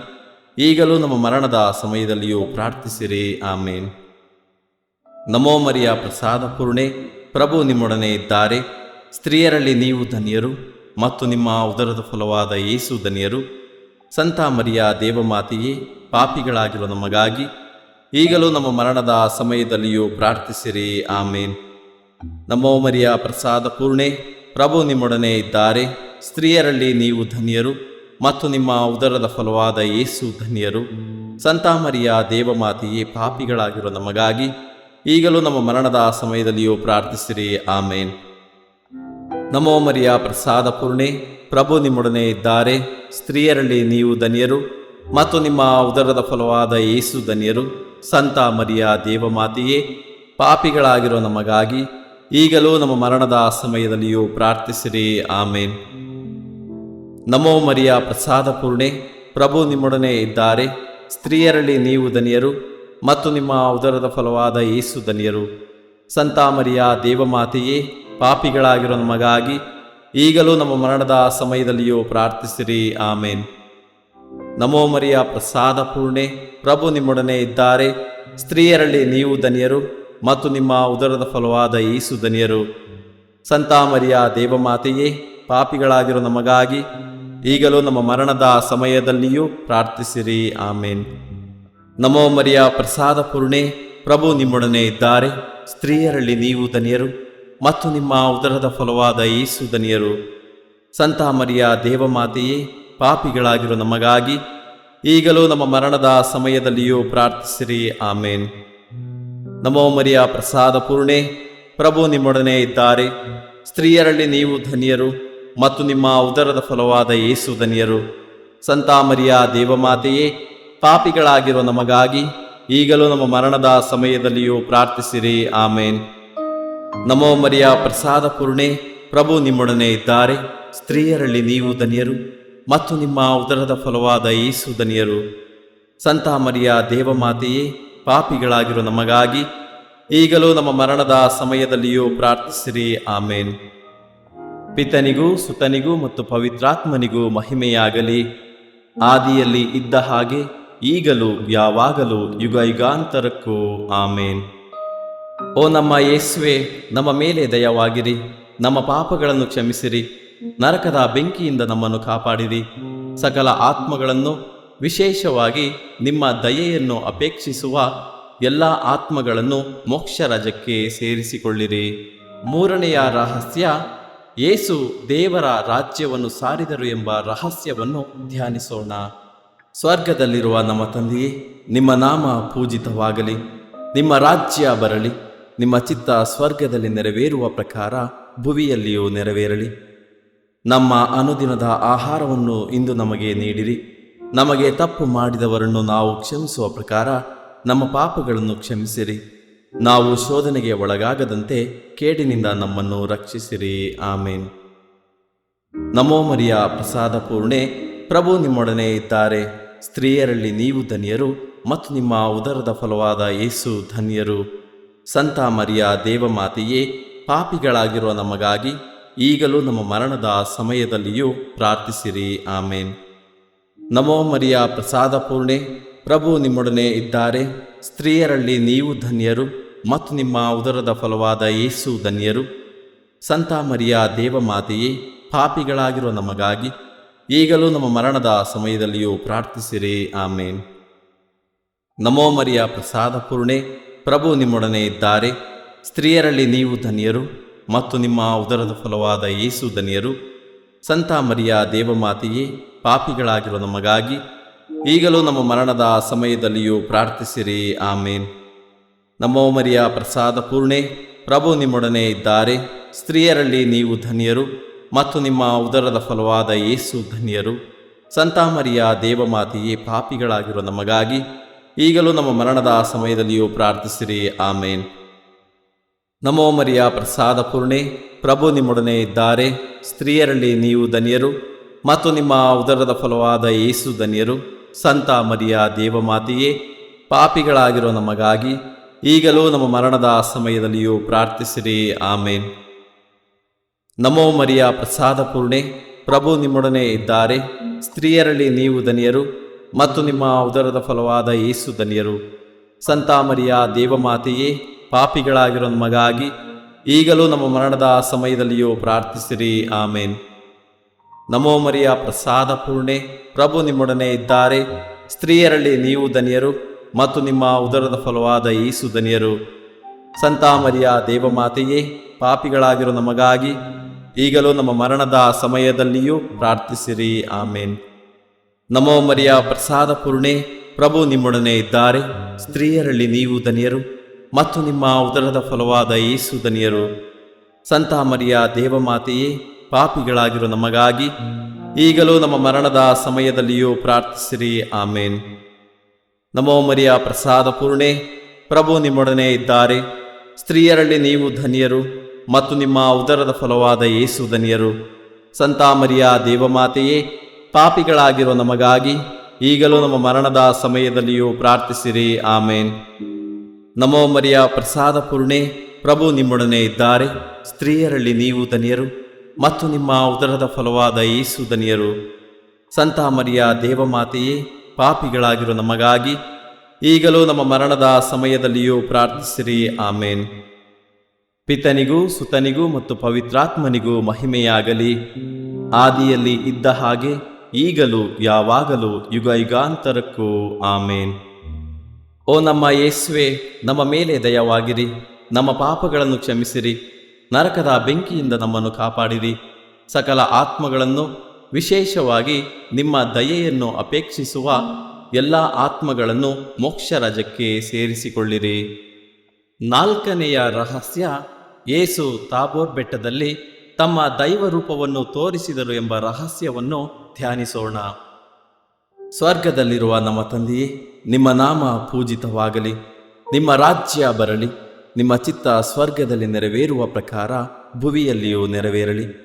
ಈಗಲೂ ನಮ್ಮ ಮರಣದ ಸಮಯದಲ್ಲಿಯೂ ಪ್ರಾರ್ಥಿಸಿರಿ. ಆಮೇನ್. ನಮೋ ಮರಿಯ ಪ್ರಸಾದ ಪೂರ್ಣೆ, ಪ್ರಭು ನಿಮ್ಮೊಡನೆ ಇದ್ದಾರೆ. ಸ್ತ್ರೀಯರಲ್ಲಿ ನೀವು ಧನ್ಯರು ಮತ್ತು ನಿಮ್ಮ ಉದರದ ಫಲವಾದ ಯೇಸು ಧನ್ಯರು. ಸಂತ ಮರಿಯ ದೇವಮಾತೆಯೇ, ಪಾಪಿಗಳಾಗಿರುವ ನಮಗಾಗಿ ಈಗಲೂ ನಮ್ಮ ಮರಣದ ಸಮಯದಲ್ಲಿಯೂ ಪ್ರಾರ್ಥಿಸಿರಿ. ಆಮೇನ್. ನಮೋ ಮರಿಯ ಪ್ರಸಾದ ಪೂರ್ಣೆ, ಪ್ರಭು ನಿಮ್ಮೊಡನೆ ಇದ್ದಾರೆ. ಸ್ತ್ರೀಯರಲ್ಲಿ ನೀವು ಧನ್ಯರು ಮತ್ತು ನಿಮ್ಮ ಉದರದ ಫಲವಾದ ಯೇಸು ಧನ್ಯರು. ಸಂತ ಮರಿಯ ದೇವಮಾತೆಯೇ, ಪಾಪಿಗಳಾಗಿರುವ ನಮಗಾಗಿ ಈಗಲೂ ನಮ್ಮ ಮರಣದ ಸಮಯದಲ್ಲಿಯೂ ಪ್ರಾರ್ಥಿಸಿರಿ. ಆಮೇನ್. ನಮೋ ಮರಿಯ ಪ್ರಸಾದ ಪೂರ್ಣೆ, ಪ್ರಭು ನಿಮ್ಮೊಡನೆ ಇದ್ದಾರೆ. ಸ್ತ್ರೀಯರಲ್ಲಿ ನೀವು ಧನ್ಯರು ಮತ್ತು ನಿಮ್ಮ ಉದರದ ಫಲವಾದ ಯೇಸು ಧನ್ಯರು. ಸಂತ ಮರಿಯ ದೇವಮಾತೆಯೇ, ಪಾಪಿಗಳಾಗಿರೋ ನಮಗಾಗಿ ಈಗಲೂ ನಮ್ಮ ಮರಣದ ಸಮಯದಲ್ಲಿಯೂ ಪ್ರಾರ್ಥಿಸಿರಿ. ಆಮೇನ್. ನಮೋ ಮರಿಯ ಪ್ರಸಾದ ಪೂರ್ಣೆ, ಪ್ರಭು ನಿಮ್ಮೊಡನೆ ಇದ್ದಾರೆ. ಸ್ತ್ರೀಯರಲ್ಲಿ ನೀವು ಧನ್ಯರು ಮತ್ತು ನಿಮ್ಮ ಉದರದ ಫಲವಾದ ಯೇಸು ಧನ್ಯರು. ಸಂತ ಮರಿಯ ದೇವಮಾತೆಯೇ, ಪಾಪಿಗಳಾಗಿರೋ ನಮಗಾಗಿ ಈಗಲೂ ನಮ್ಮ ಮರಣದ ಸಮಯದಲ್ಲಿಯೂ ಪ್ರಾರ್ಥಿಸಿರಿ. ಆಮೇನ್. ನಮೋ ಮರಿಯ ಪ್ರಸಾದ ಪೂರ್ಣೆ, ಪ್ರಭು ನಿಮ್ಮೊಡನೆ ಇದ್ದಾರೆ. ಸ್ತ್ರೀಯರಲ್ಲಿ ನೀವು ಧನ್ಯರು ಮತ್ತು ನಿಮ್ಮ ಉದರದ ಫಲವಾದ ಯೇಸು ಧನ್ಯರು. ಸಂತ ಮರಿಯ ದೇವಮಾತೆಯೇ, ಪಾಪಿಗಳಾಗಿರೋ ನಮಗಾಗಿ ಈಗಲೂ ನಮ್ಮ ಮರಣದ ಸಮಯದಲ್ಲಿಯೂ ಪ್ರಾರ್ಥಿಸಿರಿ. ಆಮೇನ್. ನಮೋ ಮರಿಯ ಪ್ರಸಾದ ಪೂರ್ಣೆ, ಪ್ರಭು ನಿಮ್ಮೊಡನೆ ಇದ್ದಾರೆ. ಸ್ತ್ರೀಯರಲ್ಲಿ ನೀವು ಧನ್ಯರು ಮತ್ತು ನಿಮ್ಮ ಉದರದ ಫಲವಾದ ಯೇಸು ಧನ್ಯರು. ಸಂತ ಮರಿಯ ದೇವಮಾತೆಯೇ, ಪಾಪಿಗಳಾಗಿರೋ ನಮಗಾಗಿ ಈಗಲೂ ನಮ್ಮ ಮರಣದ ಸಮಯದಲ್ಲಿಯೂ ಪ್ರಾರ್ಥಿಸಿರಿ. ಆಮೇನ್. ನಮೋ ಮರಿಯ ಪ್ರಸಾದ ಪೂರ್ಣೆ, ಪ್ರಭು ನಿಮ್ಮೊಡನೆ ಇದ್ದಾರೆ. ಸ್ತ್ರೀಯರಲ್ಲಿ ನೀವು ಧನ್ಯರು ಮತ್ತು ನಿಮ್ಮ ಉದರದ ಫಲವಾದ ಯೇಸು ಧನ್ಯರು. ಸಂತ ಮರಿಯ ದೇವಮಾತೆಯೇ, ಪಾಪಿಗಳಾಗಿರೋ ನಮಗಾಗಿ ಈಗಲೂ ನಮ್ಮ ಮರಣದ ಸಮಯದಲ್ಲಿಯೂ ಪ್ರಾರ್ಥಿಸಿರಿ. ಆಮೇನ್. ನಮೋ ಮರಿಯ ಪ್ರಸಾದ ಪೂರ್ಣೆ, ಪ್ರಭು ನಿಮ್ಮೊಡನೆ ಇದ್ದಾರೆ. ಸ್ತ್ರೀಯರಲ್ಲಿ ನೀವು ಧನ್ಯರು ಮತ್ತು ನಿಮ್ಮ ಉದರದ ಫಲವಾದ ಯೇಸು ಧನ್ಯರು. ಸಂತ ಮರಿಯ ದೇವಮಾತೆಯೇ, ಪಾಪಿಗಳಾಗಿರೋ ನಮಗಾಗಿ ಈಗಲೂ ನಮ್ಮ ಮರಣದ ಸಮಯದಲ್ಲಿಯೂ ಪ್ರಾರ್ಥಿಸಿರಿ. ಆಮೇನ್. ಪಿತನಿಗೂ ಸುತನಿಗೂ ಮತ್ತು ಪವಿತ್ರಾತ್ಮನಿಗೂ ಮಹಿಮೆಯಾಗಲಿ, ಆದಿಯಲ್ಲಿ ಇದ್ದ ಹಾಗೆ ಈಗಲೂ ಯಾವಾಗಲೂ ಯುಗ ಯುಗಾಂತರಕ್ಕೂ. ಆಮೇನ್. ಓ ನಮ್ಮ ಯೇಸುವೆ, ನಮ್ಮ ಮೇಲೆ ದಯವಾಗಿರಿ, ನಮ್ಮ ಪಾಪಗಳನ್ನು ಕ್ಷಮಿಸಿರಿ, ನರಕದ ಬೆಂಕಿಯಿಂದ ನಮ್ಮನ್ನು ಕಾಪಾಡಿರಿ. ಸಕಲ ಆತ್ಮಗಳನ್ನು, ವಿಶೇಷವಾಗಿ ನಿಮ್ಮ ದಯೆಯನ್ನು ಅಪೇಕ್ಷಿಸುವ ಎಲ್ಲ ಆತ್ಮಗಳನ್ನು ಮೋಕ್ಷ ರಾಜ್ಯಕ್ಕೆ ಸೇರಿಸಿಕೊಳ್ಳಿರಿ. ಮೂರನೆಯ ರಹಸ್ಯ, ಯೇಸು ದೇವರ ರಾಜ್ಯವನ್ನು ಸಾರಿದರು ಎಂಬ ರಹಸ್ಯವನ್ನು ಧ್ಯಾನಿಸೋಣ. ಸ್ವರ್ಗದಲ್ಲಿರುವ ನಮ್ಮ ತಂದೆಯೇ, ನಿಮ್ಮ ನಾಮ ಪೂಜಿತವಾಗಲಿ, ನಿಮ್ಮ ರಾಜ್ಯ ಬರಲಿ, ನಿಮ್ಮ ಚಿತ್ತ ಸ್ವರ್ಗದಲ್ಲಿ ನೆರವೇರುವ ಪ್ರಕಾರ ಭುವಿಯಲ್ಲಿಯೂ ನೆರವೇರಲಿ. ನಮ್ಮ ಅನುದಿನದ ಆಹಾರವನ್ನು ಇಂದು ನಮಗೆ ನೀಡಿರಿ. ನಮಗೆ ತಪ್ಪು ಮಾಡಿದವರನ್ನು ನಾವು ಕ್ಷಮಿಸುವ ಪ್ರಕಾರ ನಮ್ಮ ಪಾಪಗಳನ್ನು ಕ್ಷಮಿಸಿರಿ. ನಾವು ಶೋಧನೆಗೆ ಒಳಗಾಗದಂತೆ ಕೇಡಿನಿಂದ ನಮ್ಮನ್ನು ರಕ್ಷಿಸಿರಿ. ಆಮೇನ್. ನಮೋ ಮರಿಯ ಪ್ರಸಾದ ಪೂರ್ಣೆ, ಪ್ರಭು ನಿಮ್ಮೊಡನೆ ಇದ್ದಾರೆ. ಸ್ತ್ರೀಯರಲ್ಲಿ ನೀವು ಧನ್ಯರು ಮತ್ತು ನಿಮ್ಮ ಉದರದ ಫಲವಾದ ಯೇಸು ಧನ್ಯರು. ಸಂತ ಮರಿಯ ದೇವಮಾತೆಯೇ, ಪಾಪಿಗಳಾಗಿರುವ ನಮಗಾಗಿ ಈಗಲೂ ನಮ್ಮ ಮರಣದ ಸಮಯದಲ್ಲಿಯೂ ಪ್ರಾರ್ಥಿಸಿರಿ. ಆಮೇನ್. ನಮೋ ಮರಿಯ ಪ್ರಸಾದ ಪೂರ್ಣೆ, ಪ್ರಭು ನಿಮ್ಮೊಡನೆ ಇದ್ದಾರೆ. ಸ್ತ್ರೀಯರಲ್ಲಿ ನೀವು ಧನ್ಯರು ಮತ್ತು ನಿಮ್ಮ ಉದರದ ಫಲವಾದ ಯೇಸು ಧನ್ಯರು. ಸಂತ ಮರಿಯ ದೇವಮಾತೆಯೇ, ಪಾಪಿಗಳಾಗಿರುವ ನಮಗಾಗಿ ಈಗಲೂ ನಮ್ಮ ಮರಣದ ಸಮಯದಲ್ಲಿಯೂ ಪ್ರಾರ್ಥಿಸಿರಿ. ಆಮೇನ್. ನಮೋ ಮರಿಯ ಪ್ರಸಾದ ಪೂರ್ಣೆ, ಪ್ರಭು ನಿಮ್ಮೊಡನೆ ಇದ್ದಾರೆ. ಸ್ತ್ರೀಯರಲ್ಲಿ ನೀವು ಧನ್ಯರು ಮತ್ತು ನಿಮ್ಮ ಉದರದ ಫಲವಾದ ಯೇಸು ಧನ್ಯರು. ಸಂತ ಮರಿಯ ದೇವಮಾತೆಯೇ, ಪಾಪಿಗಳಾಗಿರುವ ನಮಗಾಗಿ ಈಗಲೂ ನಮ್ಮ ಮರಣದ ಸಮಯದಲ್ಲಿಯೂ ಪ್ರಾರ್ಥಿಸಿರಿ. ಆಮೇನ್. ನಮೋ ಮರಿಯ ಪ್ರಸಾದ ಪೂರ್ಣೆ, ಪ್ರಭು ನಿಮ್ಮೊಡನೆ ಇದ್ದಾರೆ. ಸ್ತ್ರೀಯರಲ್ಲಿ ನೀವು ಧನ್ಯರು ಮತ್ತು ನಿಮ್ಮ ಉದರದ ಫಲವಾದ ಯೇಸು ಧನ್ಯರು. ಸಂತ ಮರಿಯ ದೇವಮಾತೆಯೇ, ಪಾಪಿಗಳಾಗಿರುವ ನಮಗಾಗಿ ಈಗಲೂ ನಮ್ಮ ಮರಣದ ಸಮಯದಲ್ಲಿಯೂ ಪ್ರಾರ್ಥಿಸಿರಿ. ಆಮೇನ್. ನಮೋ ಮರಿಯ ಪ್ರಸಾದ ಪೂರ್ಣೆ, ಪ್ರಭು ನಿಮ್ಮೊಡನೆ ಇದ್ದಾರೆ. ಸ್ತ್ರೀಯರಲ್ಲಿ ನೀವು ಧನ್ಯರು ಮತ್ತು ನಿಮ್ಮ ಉದರದ ಫಲವಾದ ಯೇಸು ಧನ್ಯರು. ಸಂತ ಮರಿಯ ದೇವಮಾತೆಯೇ, ಪಾಪಿಗಳಾಗಿರುವ ನಮಗಾಗಿ ಈಗಲೂ ನಮ್ಮ ಮರಣದ ಸಮಯದಲ್ಲಿಯೂ ಪ್ರಾರ್ಥಿಸಿರಿ. ಆಮೇನ್. ನಮೋ ಮರಿಯ ಪ್ರಸಾದ ಪೂರ್ಣೆ, ಪ್ರಭು ನಿಮ್ಮೊಡನೆ ಇದ್ದಾರೆ. ಸ್ತ್ರೀಯರಲ್ಲಿ ನೀವು ಧನ್ಯರು ಮತ್ತು ನಿಮ್ಮ ಉದರದ ಫಲವಾದ ಯೇಸು ಧನ್ಯರು. ಸಂತ ಮರಿಯ ದೇವಮಾತೆಯೇ, ಪಾಪಿಗಳಾಗಿರೋ ನಮಗಾಗಿ ಈಗಲೂ ನಮ್ಮ ಮರಣದ ಸಮಯದಲ್ಲಿಯೂ ಪ್ರಾರ್ಥಿಸಿರಿ. ಆಮೇನ್. ನಮೋ ಮರಿಯ ಪ್ರಸಾದ ಪೂರ್ಣೆ, ಪ್ರಭು ನಿಮ್ಮೊಡನೆ ಇದ್ದಾರೆ. ಸ್ತ್ರೀಯರಲ್ಲಿ ನೀವು ಧನ್ಯರು ಮತ್ತು ನಿಮ್ಮ ಉದರದ ಫಲವಾದ ಯೇಸು ಧನ್ಯರು. ಸಂತ ಮರಿಯ ದೇವಮಾತೆಯೇ, ಪಾಪಿಗಳಾಗಿರೋ ನಮಗಾಗಿ ಈಗಲೂ ನಮ್ಮ ಮರಣದ ಸಮಯದಲ್ಲಿಯೂ ಪ್ರಾರ್ಥಿಸಿರಿ. ಆಮೇನ್. ನಮೋ ಮರಿಯ ಪ್ರಸಾದ ಪೂರ್ಣೆ, ಪ್ರಭು ನಿಮ್ಮೊಡನೆ ಇದ್ದಾರೆ. ಸ್ತ್ರೀಯರಲ್ಲಿ ನೀವು ಧನ್ಯರು ಮತ್ತು ನಿಮ್ಮ ಉದರದ ಫಲವಾದ ಯೇಸು ಧನ್ಯರು. ಸಂತ ಮರಿಯ ದೇವಮಾತೆಯೇ, ಪಾಪಿಗಳಾಗಿರೋ ನಮಗಾಗಿ ಈಗಲೂ ನಮ್ಮ ಮರಣದ ಸಮಯದಲ್ಲಿಯೂ ಪ್ರಾರ್ಥಿಸಿರಿ. ಆಮೇನ್. ನಮೋ ಮರಿಯ ಪ್ರಸಾದ ಪೂರ್ಣೆ, ಪ್ರಭು ನಿಮ್ಮೊಡನೆ ಇದ್ದಾರೆ. ಸ್ತ್ರೀಯರಲ್ಲಿ ನೀವು ಧನ್ಯರು ಮತ್ತು ನಿಮ್ಮ ಉದರದ ಫಲವಾದ ಯೇಸು ಧನ್ಯರು. ಸಂತ ಮರಿಯ ದೇವಮಾತೆಯೇ, ಪಾಪಿಗಳಾಗಿರೋ ನಮಗಾಗಿ ಈಗಲೂ ನಮ್ಮ ಮರಣದ ಸಮಯದಲ್ಲಿಯೂ ಪ್ರಾರ್ಥಿಸಿರಿ. ಆಮೇನ್. ನಮೋ ಮರಿಯ ಪ್ರಸಾದ ಪೂರ್ಣೆ, ಪ್ರಭು ನಿಮ್ಮೊಡನೆ ಇದ್ದಾರೆ. ಸ್ತ್ರೀಯರಲ್ಲಿ ನೀವು ಧನ್ಯರು ಮತ್ತು ನಿಮ್ಮ ಉದರದ ಫಲವಾದ ಯೇಸು ಧನ್ಯರು. ಸಂತ ಮರಿಯ ದೇವಮಾತೆಯೇ, ಪಾಪಿಗಳಾಗಿರೋ ನಮಗಾಗಿ ಈಗಲೂ ನಮ್ಮ ಮರಣದ ಸಮಯದಲ್ಲಿಯೂ ಪ್ರಾರ್ಥಿಸಿರಿ. ಆಮೇನ್. ಪಿತನಿಗೂ ಸುತನಿಗೂ ಮತ್ತು ಪವಿತ್ರಾತ್ಮನಿಗೂ ಮಹಿಮೆಯಾಗಲಿ, ಆದಿಯಲ್ಲಿ ಇದ್ದ ಹಾಗೆ ಈಗಲೂ ಯಾವಾಗಲೂ ಯುಗ ಯುಗಾಂತರಕ್ಕೂ. ಆಮೇನ್. ಓ ನಮ್ಮ ಯೇಸುವೆ, ನಮ್ಮ ಮೇಲೆ ದಯವಾಗಿರಿ, ನಮ್ಮ ಪಾಪಗಳನ್ನು ಕ್ಷಮಿಸಿರಿ, ನರಕದ ಬೆಂಕಿಯಿಂದ ನಮ್ಮನ್ನು ಕಾಪಾಡಿರಿ. ಸಕಲ ಆತ್ಮಗಳನ್ನು, ವಿಶೇಷವಾಗಿ ನಿಮ್ಮ ದಯೆಯನ್ನು ಅಪೇಕ್ಷಿಸುವ ಎಲ್ಲ ಆತ್ಮಗಳನ್ನು ಮೋಕ್ಷ ರಾಜ್ಯಕ್ಕೆ ಸೇರಿಸಿಕೊಳ್ಳಿರಿ. ನಾಲ್ಕನೆಯ ರಹಸ್ಯ, ಯೇಸು ತಾಬೋರ್ ಬೆಟ್ಟದಲ್ಲಿ ತಮ್ಮ ದೈವ ರೂಪವನ್ನು ತೋರಿಸಿದರು ಎಂಬ ರಹಸ್ಯವನ್ನು ಧ್ಯಾನಿಸೋಣ. ಸ್ವರ್ಗದಲ್ಲಿರುವ ನಮ್ಮ ತಂದೆಯೇ, ನಿಮ್ಮ ನಾಮ ಪೂಜಿತವಾಗಲಿ. ನಿಮ್ಮ ರಾಜ್ಯ ಬರಲಿ. ನಿಮ್ಮ ಚಿತ್ತ ಸ್ವರ್ಗದಲ್ಲಿ ನೆರವೇರುವ ಪ್ರಕಾರ ಭುವಿಯಲ್ಲಿಯೂ ನೆರವೇರಲಿ.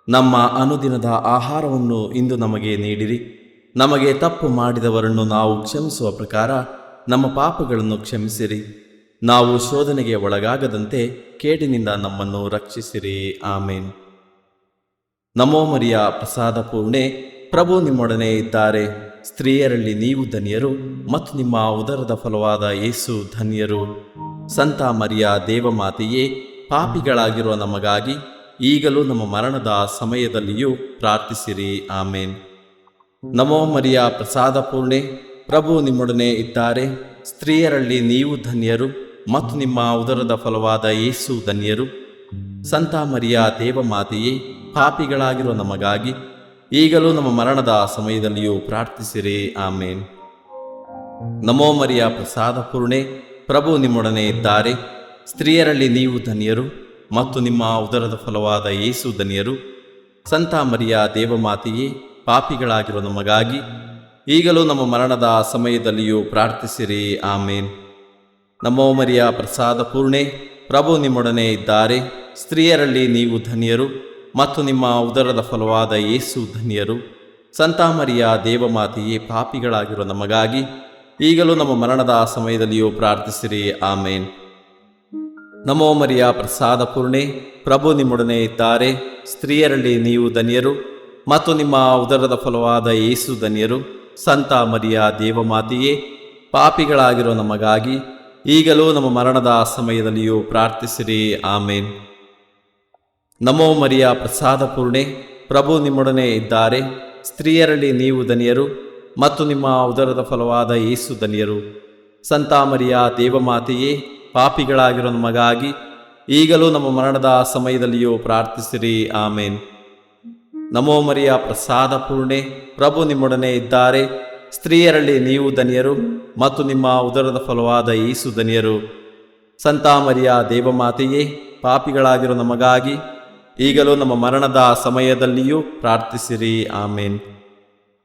ನಮ್ಮ ಅನುದಿನದ ಆಹಾರವನ್ನು ಇಂದು ನಮಗೆ ನೀಡಿರಿ. ನಮಗೆ ತಪ್ಪು ಮಾಡಿದವರನ್ನು ನಾವು ಕ್ಷಮಿಸುವ ಪ್ರಕಾರ ನಮ್ಮ ಪಾಪಗಳನ್ನು ಕ್ಷಮಿಸಿರಿ. ನಾವು ಶೋಧನೆಗೆ ಒಳಗಾಗದಂತೆ ಕೇಡಿನಿಂದ ನಮ್ಮನ್ನು ರಕ್ಷಿಸಿರಿ. ಆಮೇನ್. ನಮೋ ಮರಿಯ ಪ್ರಸಾದ ಪೂರ್ಣೆ, ಪ್ರಭು ನಿಮ್ಮೊಡನೆ ಇದ್ದಾರೆ. ಸ್ತ್ರೀಯರಲ್ಲಿ ನೀವು ಧನ್ಯರು ಮತ್ತು ನಿಮ್ಮ ಉದರದ ಫಲವಾದ ಯೇಸು ಧನ್ಯರು. ಸಂತ ಮರಿಯ ದೇವಮಾತೆಯೇ, ಪಾಪಿಗಳಾಗಿರುವ ನಮಗಾಗಿ ಈಗಲೂ ನಮ್ಮ ಮರಣದ ಸಮಯದಲ್ಲಿಯೂ ಪ್ರಾರ್ಥಿಸಿರಿ. ಆಮೇನ್. ನಮೋ ಮರಿಯ ಪ್ರಸಾದ ಪೂರ್ಣೆ, ಪ್ರಭು ನಿಮ್ಮೊಡನೆ ಇದ್ದಾರೆ. ಸ್ತ್ರೀಯರಲ್ಲಿ ನೀವು ಧನ್ಯರು ಮತ್ತು ನಿಮ್ಮ ಉದರದ ಫಲವಾದ ಯೇಸು ಧನ್ಯರು. ಸಂತ ಮರಿಯ ದೇವಮಾತೆಯೇ, ಪಾಪಿಗಳಾಗಿರುವ ನಮಗಾಗಿ ಈಗಲೂ ನಮ್ಮ ಮರಣದ ಸಮಯದಲ್ಲಿಯೂ ಪ್ರಾರ್ಥಿಸಿರಿ. ಆಮೇನ್. ನಮೋ ಮರಿಯ ಪ್ರಸಾದ ಪೂರ್ಣೆ, ಪ್ರಭು ನಿಮ್ಮೊಡನೆ ಇದ್ದಾರೆ. ಸ್ತ್ರೀಯರಲ್ಲಿ ನೀವು ಧನ್ಯರು ಮತ್ತು ನಿಮ್ಮ ಉದರದ ಫಲವಾದ ಯೇಸು ಧನ್ಯರು. ಸಂತ ಮರಿಯ ದೇವಮಾತೆಯೇ, ಪಾಪಿಗಳಾಗಿರುವ ನಮಗಾಗಿ ಈಗಲೂ ನಮ್ಮ ಮರಣದ ಸಮಯದಲ್ಲಿಯೂ ಪ್ರಾರ್ಥಿಸಿರಿ. ಆಮೇನ್. ನಮೋ ಮರಿಯ ಪ್ರಸಾದ ಪೂರ್ಣೆ, ಪ್ರಭು ನಿಮ್ಮೊಡನೆ ಇದ್ದಾರೆ. ಸ್ತ್ರೀಯರಲ್ಲಿ ನೀವು ಧನ್ಯರು ಮತ್ತು ನಿಮ್ಮ ಉದರದ ಫಲವಾದ ಯೇಸು ಧನ್ಯರು. ಸಂತ ಮರಿಯ ದೇವಮಾತೆಯೇ, ಪಾಪಿಗಳಾಗಿರುವ ನಮಗಾಗಿ ಈಗಲೂ ನಮ್ಮ ಮರಣದ ಸಮಯದಲ್ಲಿಯೂ ಪ್ರಾರ್ಥಿಸಿರಿ. ಆಮೇನ್. ನಮೋ ಮರಿಯ ಪ್ರಸಾದ ಪೂರ್ಣೆ, ಪ್ರಭು ನಿಮ್ಮೊಡನೆ ಇದ್ದಾರೆ. ಸ್ತ್ರೀಯರಲ್ಲಿ ನೀವು ಧನ್ಯರು ಮತ್ತು ನಿಮ್ಮ ಉದರದ ಫಲವಾದ ಯೇಸು ಧನ್ಯರು. ಸಂತ ಮರಿಯ ದೇವಮಾತೆಯೇ, ಪಾಪಿಗಳಾಗಿರುವ ನಮಗಾಗಿ ಈಗಲೂ ನಮ್ಮ ಮರಣದ ಸಮಯದಲ್ಲಿಯೂ ಪ್ರಾರ್ಥಿಸಿರಿ. ಆಮೇನ್. ನಮೋ ಮರಿಯ ಪ್ರಸಾದ ಪೂರ್ಣೆ, ಪ್ರಭು ನಿಮ್ಮೊಡನೆ ಇದ್ದಾರೆ. ಸ್ತ್ರೀಯರಲ್ಲಿ ನೀವು ಧನ್ಯರು ಮತ್ತು ನಿಮ್ಮ ಉದರದ ಫಲವಾದ ಯೇಸು ಧನ್ಯರು. ಸಂತ ಮರಿಯ ದೇವಮಾತೆಯೇ, ಪಾಪಿಗಳಾಗಿರೋ ನಮಗಾಗಿ ಈಗಲೂ ನಮ್ಮ ಮರಣದ ಸಮಯದಲ್ಲಿಯೂ ಪ್ರಾರ್ಥಿಸಿರಿ. ಆಮೇನ್. ನಮೋ ಮರಿಯ ಪ್ರಸಾದ ಪೂರ್ಣೆ, ಪ್ರಭು ನಿಮ್ಮೊಡನೆ ಇದ್ದಾರೆ. ಸ್ತ್ರೀಯರಲ್ಲಿ ನೀವು ಧನ್ಯರು ಮತ್ತು ನಿಮ್ಮ ಉದರದ ಫಲವಾದ ಯೇಸು ಧನ್ಯರು. ಸಂತ ಮರಿಯ ದೇವಮಾತೆಯೇ, ಪಾಪಿಗಳಾಗಿರೋ ನಮಗಾಗಿ ಈಗಲೂ ನಮ್ಮ ಮರಣದ ಸಮಯದಲ್ಲಿಯೂ ಪ್ರಾರ್ಥಿಸಿರಿ. ಆಮೇನ್.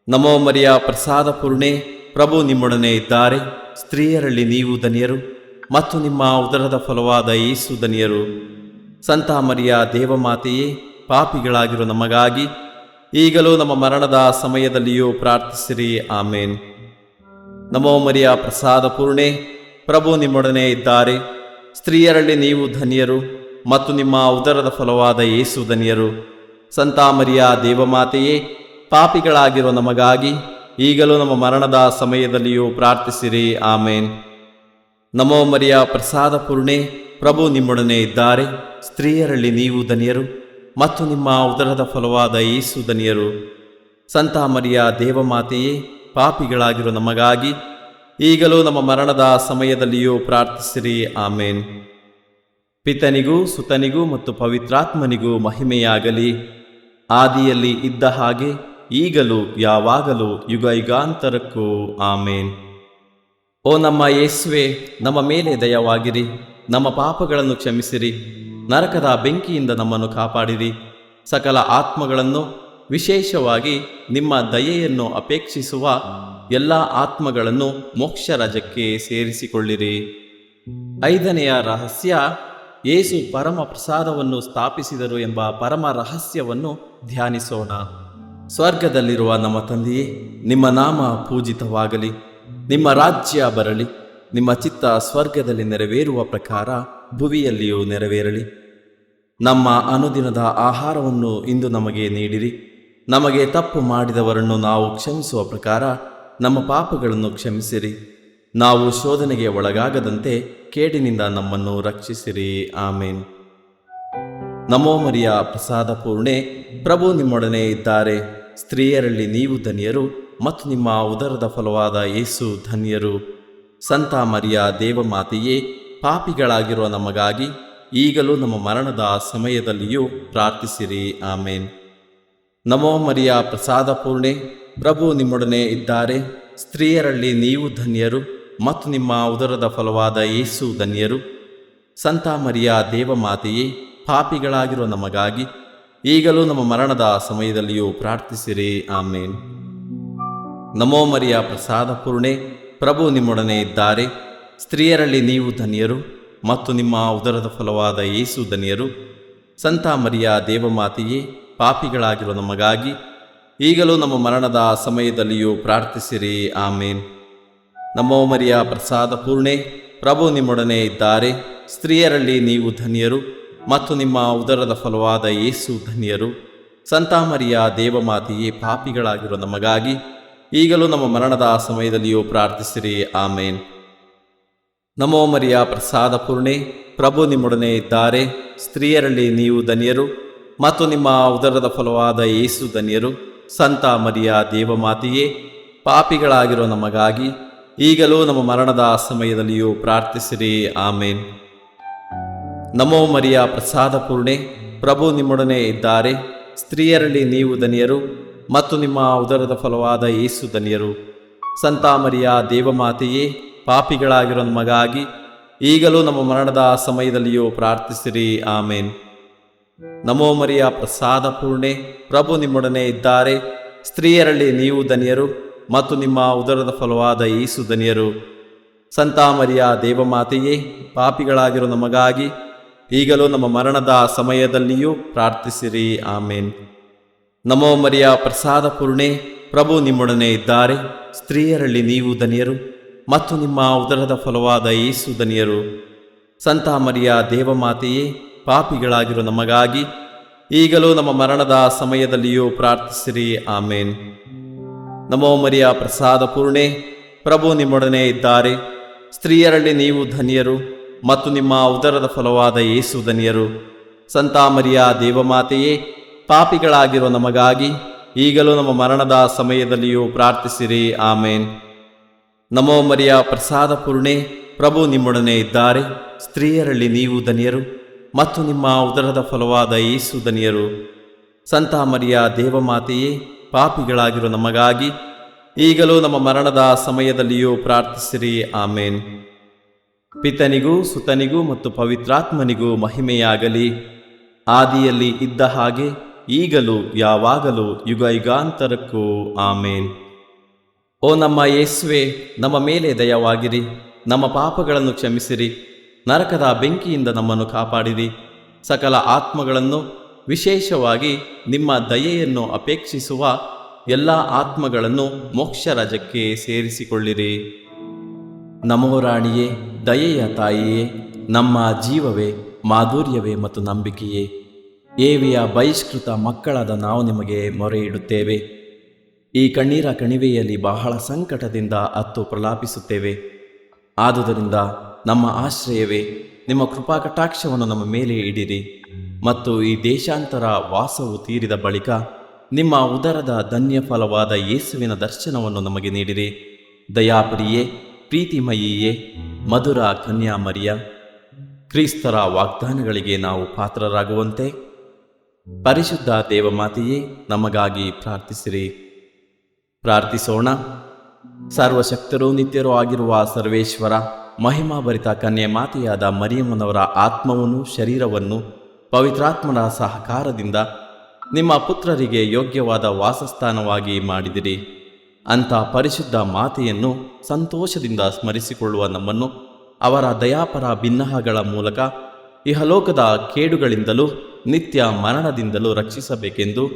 ನಮೋ ಮರಿಯ ಪ್ರಸಾದ ಪೂರ್ಣೆ, ಪ್ರಭು ನಿಮ್ಮೊಡನೆ ಇದ್ದಾರೆ. ಸ್ತ್ರೀಯರಲ್ಲಿ ನೀವು ಧನ್ಯರು ಮತ್ತು ನಿಮ್ಮ ಉದರದ ಫಲವಾದ ಯೇಸು ಧನ್ಯರು. ಸಂತ ಮರಿಯ ದೇವಮಾತೆಯೇ, ಪಾಪಿಗಳಾಗಿರೋ ನಮಗಾಗಿ ಈಗಲೂ ನಮ್ಮ ಮರಣದ ಸಮಯದಲ್ಲಿಯೂ ಪ್ರಾರ್ಥಿಸಿರಿ. ಆಮೇನ್. ನಮೋ ಮರಿಯ ಪ್ರಸಾದ ಪೂರ್ಣೆ, ಪ್ರಭು ನಿಮ್ಮೊಡನೆ ಇದ್ದಾರೆ. ಸ್ತ್ರೀಯರಲ್ಲಿ ನೀವು ಧನ್ಯರು ಮತ್ತು ನಿಮ್ಮ ಉದರದ ಫಲವಾದ ಯೇಸು ಧನ್ಯರು. ಸಂತ ಮರಿಯ ದೇವಮಾತೆಯೇ, ಪಾಪಿಗಳಾಗಿರುವ ನಮಗಾಗಿ ಈಗಲೂ ನಮ್ಮ ಮರಣದ ಸಮಯದಲ್ಲಿಯೂ ಪ್ರಾರ್ಥಿಸಿರಿ. ಆಮೇನ್. ನಮೋ ಮರಿಯ ಪ್ರಸಾದ ಪೂರ್ಣೆ, ಪ್ರಭು ನಿಮ್ಮೊಡನೆ ಇದ್ದಾರೆ. ಸ್ತ್ರೀಯರಲ್ಲಿ ನೀವು ಧನ್ಯರು ಮತ್ತು ನಿಮ್ಮ ಉದರದ ಫಲವಾದ ಯೇಸು ಧನ್ಯರು. ಸಂತ ಮರಿಯ ದೇವಮಾತೆಯೇ, ಪಾಪಿಗಳಾಗಿರೋ ನಮಗಾಗಿ ಈಗಲೂ ನಮ್ಮ ಮರಣದ ಸಮಯದಲ್ಲಿಯೂ ಪ್ರಾರ್ಥಿಸಿರಿ. ಆಮೇನ್. ಪಿತನಿಗೂ ಸುತನಿಗೂ ಮತ್ತು ಪವಿತ್ರಾತ್ಮನಿಗೂ ಮಹಿಮೆಯಾಗಲಿ, ಆದಿಯಲ್ಲಿ ಇದ್ದ ಹಾಗೆ ಈಗಲೂ ಯಾವಾಗಲೂ ಯುಗ ಯುಗಾಂತರಕ್ಕೂ. ಆಮೇನ್. ಓ ನಮ್ಮ ಯೇಸುವೆ, ನಮ್ಮ ಮೇಲೆ ದಯವಾಗಿರಿ. ನಮ್ಮ ಪಾಪಗಳನ್ನು ಕ್ಷಮಿಸಿರಿ. ನರಕದ ಬೆಂಕಿಯಿಂದ ನಮ್ಮನ್ನು ಕಾಪಾಡಿರಿ. ಸಕಲ ಆತ್ಮಗಳನ್ನು, ವಿಶೇಷವಾಗಿ ನಿಮ್ಮ ದಯೆಯನ್ನು ಅಪೇಕ್ಷಿಸುವ ಎಲ್ಲ ಆತ್ಮಗಳನ್ನು ಮೋಕ್ಷ ರಾಜ್ಯಕ್ಕೆ ಸೇರಿಸಿಕೊಳ್ಳಿರಿ. 5ನೆಯ ರಹಸ್ಯ, ಯೇಸು ಪರಮ ಪ್ರಸಾದವನ್ನು ಸ್ಥಾಪಿಸಿದರು ಎಂಬ ಪರಮ ರಹಸ್ಯವನ್ನು ಧ್ಯಾನಿಸೋಣ. ಸ್ವರ್ಗದಲ್ಲಿರುವ ನಮ್ಮ ತಂದೆಯೇ, ನಿಮ್ಮ ನಾಮ ಪೂಜಿತವಾಗಲಿ. ನಿಮ್ಮ ರಾಜ್ಯ ಬರಲಿ. ನಿಮ್ಮ ಚಿತ್ತ ಸ್ವರ್ಗದಲ್ಲಿ ನೆರವೇರುವ ಪ್ರಕಾರ ಭುವಿಯಲ್ಲಿಯೂ ನೆರವೇರಲಿ. ನಮ್ಮ ಅನುದಿನದ ಆಹಾರವನ್ನು ಇಂದು ನಮಗೆ ನೀಡಿರಿ. ನಮಗೆ ತಪ್ಪು ಮಾಡಿದವರನ್ನು ನಾವು ಕ್ಷಮಿಸುವ ಪ್ರಕಾರ ನಮ್ಮ ಪಾಪಗಳನ್ನು ಕ್ಷಮಿಸಿರಿ. ನಾವು ಶೋಧನೆಗೆ ಒಳಗಾಗದಂತೆ ಕೇಡಿನಿಂದ ನಮ್ಮನ್ನು ರಕ್ಷಿಸಿರಿ. ಆಮೇನ್. ನಮೋ ಮರಿಯ ಪ್ರಸಾದ ಪೂರ್ಣೆ, ಪ್ರಭು ನಿಮ್ಮೊಡನೆ ಇದ್ದಾರೆ. ಸ್ತ್ರೀಯರಲ್ಲಿ ನೀವು ಧನ್ಯರು ಮತ್ತು ನಿಮ್ಮ ಉದರದ ಫಲವಾದ ಯೇಸು ಧನ್ಯರು. ಸಂತ ಮರಿಯ ದೇವಮಾತೆಯೇ, ಪಾಪಿಗಳಾಗಿರುವ ನಮಗಾಗಿ ಈಗಲೂ ನಮ್ಮ ಮರಣದ ಸಮಯದಲ್ಲಿಯೂ ಪ್ರಾರ್ಥಿಸಿರಿ. ಆಮೇನ್. ನಮೋ ಮರಿಯ ಪ್ರಸಾದ ಪೂರ್ಣೆ, ಪ್ರಭು ನಿಮ್ಮೊಡನೆ ಇದ್ದಾರೆ. ಸ್ತ್ರೀಯರಲ್ಲಿ ನೀವು ಧನ್ಯರು ಮತ್ತು ನಿಮ್ಮ ಉದರದ ಫಲವಾದ ಯೇಸು ಧನ್ಯರು. ಸಂತ ಮರಿಯ ದೇವಮಾತೆಯೇ, ಪಾಪಿಗಳಾಗಿರುವ ನಮಗಾಗಿ ಈಗಲೂ ನಮ್ಮ ಮರಣದ ಸಮಯದಲ್ಲಿಯೂ ಪ್ರಾರ್ಥಿಸಿರಿ. ಆಮೇನ್. ನಮೋ ಮರಿಯ ಪ್ರಸಾದ ಪೂರ್ಣೆ, ಪ್ರಭು ನಿಮ್ಮೊಡನೆ ಇದ್ದಾರೆ. ಸ್ತ್ರೀಯರಲ್ಲಿ ನೀವು ಧನ್ಯರು ಮತ್ತು ನಿಮ್ಮ ಉದರದ ಫಲವಾದ ಯೇಸು ಧನ್ಯರು. ಸಂತ ಮರಿಯ ದೇವಮಾತೆಯೇ, ಪಾಪಿಗಳಾಗಿರುವ ನಮಗಾಗಿ ಈಗಲೂ ನಮ್ಮ ಮರಣದ ಸಮಯದಲ್ಲಿಯೂ ಪ್ರಾರ್ಥಿಸಿರಿ. ಆಮೇನ್. ನಮೋ ಮರಿಯ ಪ್ರಸಾದ ಪೂರ್ಣೆ, ಪ್ರಭು ನಿಮ್ಮೊಡನೆ ಇದ್ದಾರೆ. ಸ್ತ್ರೀಯರಲ್ಲಿ ನೀವು ಧನ್ಯರು ಮತ್ತು ನಿಮ್ಮ ಉದರದ ಫಲವಾದ ಯೇಸು ಧನ್ಯರು. ಸಂತ ಮರಿಯ ದೇವಮಾತೆಯೇ, ಪಾಪಿಗಳಾಗಿರುವ ನಮಗಾಗಿ ಈಗಲೂ ನಮ್ಮ ಮರಣದ ಸಮಯದಲ್ಲಿಯೂ ಪ್ರಾರ್ಥಿಸಿರಿ. ಆಮೇನ್. ನಮೋ ಮರಿಯ ಪ್ರಸಾದ ಪೂರ್ಣೆ, ಪ್ರಭು ನಿಮ್ಮೊಡನೆ ಇದ್ದಾರೆ. ಸ್ತ್ರೀಯರಲ್ಲಿ ನೀವು ಧನ್ಯರು ಮತ್ತು ನಿಮ್ಮ ಉದರದ ಫಲವಾದ ಯೇಸು ಧನ್ಯರು. ಸಂತ ಮರಿಯ ದೇವಮಾತೆಯೇ, ಪಾಪಿಗಳಾಗಿರೋ ನಮಗಾಗಿ ಈಗಲೂ ನಮ್ಮ ಮರಣದ ಸಮಯದಲ್ಲಿಯೂ ಪ್ರಾರ್ಥಿಸಿರಿ. ಆಮೇನ್. ನಮೋ ಮರಿಯ ಪ್ರಸಾದ ಪೂರ್ಣೆ, ಪ್ರಭು ನಿಮ್ಮೊಡನೆ ಇದ್ದಾರೆ. ಸ್ತ್ರೀಯರಲ್ಲಿ ನೀವು ಧನ್ಯರು ಮತ್ತು ನಿಮ್ಮ ಉದರದ ಫಲವಾದ ಯೇಸು ಧನ್ಯರು. ಸಂತ ಮರಿಯ ದೇವಮಾತೆಯೇ, ಪಾಪಿಗಳಾಗಿರೋ ನಮಗಾಗಿ ಈಗಲೂ ನಮ್ಮ ಮರಣದ ಸಮಯದಲ್ಲಿಯೂ ಪ್ರಾರ್ಥಿಸಿರಿ. ಆಮೇನ್. ನಮೋ ಮರಿಯ ಪ್ರಸಾದ ಪೂರ್ಣೆ, ಪ್ರಭು ನಿಮ್ಮೊಡನೆ ಇದ್ದಾರೆ. ಸ್ತ್ರೀಯರಲ್ಲಿ ನೀವು ಧನ್ಯರು ಮತ್ತು ನಿಮ್ಮ ಉದರದ ಫಲವಾದ ಯೇಸು ಧನ್ಯರು. ಸಂತ ಮರಿಯ ದೇವಮಾತೆಯೇ, ಪಾಪಿಗಳಾಗಿರೋ ನಮಗಾಗಿ ಈಗಲೂ ನಮ್ಮ ಮರಣದ ಸಮಯದಲ್ಲಿಯೂ ಪ್ರಾರ್ಥಿಸಿರಿ. ಆಮೇನ್. ನಮೋ ಮರಿಯ ಪ್ರಸಾದ ಪೂರ್ಣೆ, ಪ್ರಭು ನಿಮ್ಮೊಡನೆ ಇದ್ದಾರೆ. ಸ್ತ್ರೀಯರಲ್ಲಿ ನೀವು ಧನ್ಯರು ಮತ್ತು ನಿಮ್ಮ ಉದರದ ಫಲವಾದ ಯೇಸು ಧನ್ಯರು. ಸಂತ ಮರಿಯ ದೇವಮಾತೆಯೇ, ಪಾಪಿಗಳಾಗಿರೋ ನಮಗಾಗಿ ಈಗಲೂ ನಮ್ಮ ಮರಣದ ಸಮಯದಲ್ಲಿಯೂ ಪ್ರಾರ್ಥಿಸಿರಿ. ಆಮೇನ್. ನಮೋ ಮರಿಯ ಪ್ರಸಾದ ಪೂರ್ಣೆ, ಪ್ರಭು ನಿಮ್ಮೊಡನೆ ಇದ್ದಾರೆ. ಸ್ತ್ರೀಯರಲ್ಲಿ ನೀವು ಧನ್ಯರು ಮತ್ತು ನಿಮ್ಮ ಉದರದ ಫಲವಾದ ಯೇಸು ಧನ್ಯರು. ಸಂತ ಮರಿಯ ದೇವಮಾತೆಯೇ, ಪಾಪಿಗಳಾಗಿರೋ ನಮಗಾಗಿ ಈಗಲೂ ನಮ್ಮ ಮರಣದ ಸಮಯದಲ್ಲಿಯೂ ಪ್ರಾರ್ಥಿಸಿರಿ. ಆಮೇನ್. ನಮೋ ಮರಿಯ ಪ್ರಸಾದ ಪೂರ್ಣೆ, ಪ್ರಭು ನಿಮ್ಮೊಡನೆ ಇದ್ದಾರೆ. ಸ್ತ್ರೀಯರಲ್ಲಿ ನೀವು ಧನ್ಯರು ಮತ್ತು ನಿಮ್ಮ ಉದರದ ಫಲವಾದ ಯೇಸು ಧನ್ಯರು. ಸಂತ ಮರಿಯ ದೇವಮಾತೆಯೇ, ಪಾಪಿಗಳಾಗಿರೋ ನಮಗಾಗಿ ಈಗಲೂ ನಮ್ಮ ಮರಣದ ಸಮಯದಲ್ಲಿಯೂ ಪ್ರಾರ್ಥಿಸಿರಿ. ಆಮೇನ್. ಪಿತನಿಗೂ ಸುತನಿಗೂ ಮತ್ತು ಪವಿತ್ರಾತ್ಮನಿಗೂ ಮಹಿಮೆಯಾಗಲಿ, ಆದಿಯಲ್ಲಿ ಇದ್ದ ಹಾಗೆ ಈಗಲೂ ಯಾವಾಗಲೂ ಯುಗ ಯುಗಾಂತರಕ್ಕೂ. ಆಮೇನ್. ಓ ನಮ್ಮ ಯೇಸುವೆ, ನಮ್ಮ ಮೇಲೆ ದಯವಾಗಿರಿ, ನಮ್ಮ ಪಾಪಗಳನ್ನು ಕ್ಷಮಿಸಿರಿ, ನರಕದ ಬೆಂಕಿಯಿಂದ ನಮ್ಮನ್ನು ಕಾಪಾಡಿರಿ. ಸಕಲ ಆತ್ಮಗಳನ್ನು, ವಿಶೇಷವಾಗಿ ನಿಮ್ಮ ದಯೆಯನ್ನು ಅಪೇಕ್ಷಿಸುವ ಎಲ್ಲ ಆತ್ಮಗಳನ್ನು ಮೋಕ್ಷ ರಾಜ್ಯಕ್ಕೆ ಸೇರಿಸಿಕೊಳ್ಳಿರಿ. ನಮೋ ರಾಣಿಯೇ, ದಯೆಯ ತಾಯಿಯೇ, ನಮ್ಮ ಜೀವವೇ, ಮಾಧುರ್ಯವೇ ಮತ್ತು ನಂಬಿಕೆಯೇ, ಏವಿಯ ಬಹಿಷ್ಕೃತ ಮಕ್ಕಳಾದ ನಾವು ನಿಮಗೆ ಮೊರೆ ಇಡುತ್ತೇವೆ. ಈ ಕಣ್ಣೀರ ಕಣಿವೆಯಲ್ಲಿ ಬಹಳ ಸಂಕಟದಿಂದ ಅತ್ತು ಪ್ರಲಾಪಿಸುತ್ತೇವೆ. ಆದುದರಿಂದ ನಮ್ಮ ಆಶ್ರಯವೇ, ನಿಮ್ಮ ಕೃಪಾ ಕಟಾಕ್ಷವನ್ನು ನಮ್ಮ ಮೇಲೆ ಇಡಿರಿ ಮತ್ತು ಈ ದೇಶಾಂತರ ವಾಸವು ತೀರಿದ ಬಳಿಕ ನಿಮ್ಮ ಉದರದ ಧನ್ಯ ಫಲವಾದ ಯೇಸುವಿನ ದರ್ಶನವನ್ನು ನಮಗೆ ನೀಡಿರಿ. ದಯಾಪರಿಯೇ, ಪ್ರೀತಿಮಯಿಯೇ, ಮಧುರ ಕನ್ಯಾಮರಿಯ, ಕ್ರಿಸ್ತರ ವಾಗ್ದಾನಗಳಿಗೆ ನಾವು ಪಾತ್ರರಾಗುವಂತೆ ಪರಿಶುದ್ಧ ದೇವಮಾತೆಯೇ, ನಮಗಾಗಿ ಪ್ರಾರ್ಥಿಸಿರಿ. ಪ್ರಾರ್ಥಿಸೋಣ. ಸರ್ವಶಕ್ತರೂ ನಿತ್ಯರೂ ಆಗಿರುವ ಸರ್ವೇಶ್ವರ, ಮಹಿಮಾಭರಿತ ಕನ್ಯೆ ಮಾತೆಯಾದ ಮರಿಯಮ್ಮನವರ ಆತ್ಮವನ್ನು ಶರೀರವನ್ನು ಪವಿತ್ರಾತ್ಮನ ಸಹಕಾರದಿಂದ ನಿಮ್ಮ ಪುತ್ರರಿಗೆ ಯೋಗ್ಯವಾದ ವಾಸಸ್ಥಾನವಾಗಿ ಮಾಡಿದಿರಿ. ಅಂಥ ಪರಿಶುದ್ಧ ಮಾತೆಯನ್ನು ಸಂತೋಷದಿಂದ ಸ್ಮರಿಸಿಕೊಳ್ಳುವ ನಮ್ಮನ್ನು ಅವರ ದಯಾಪರ ಭಿನ್ನಹಗಳ ಮೂಲಕ ಇಹಲೋಕದ ಕೇಡುಗಳಿಂದಲೂ ನಿತ್ಯ ಮರಣದಿಂದಲೂ ರಕ್ಷಿಸಬೇಕೆಂದು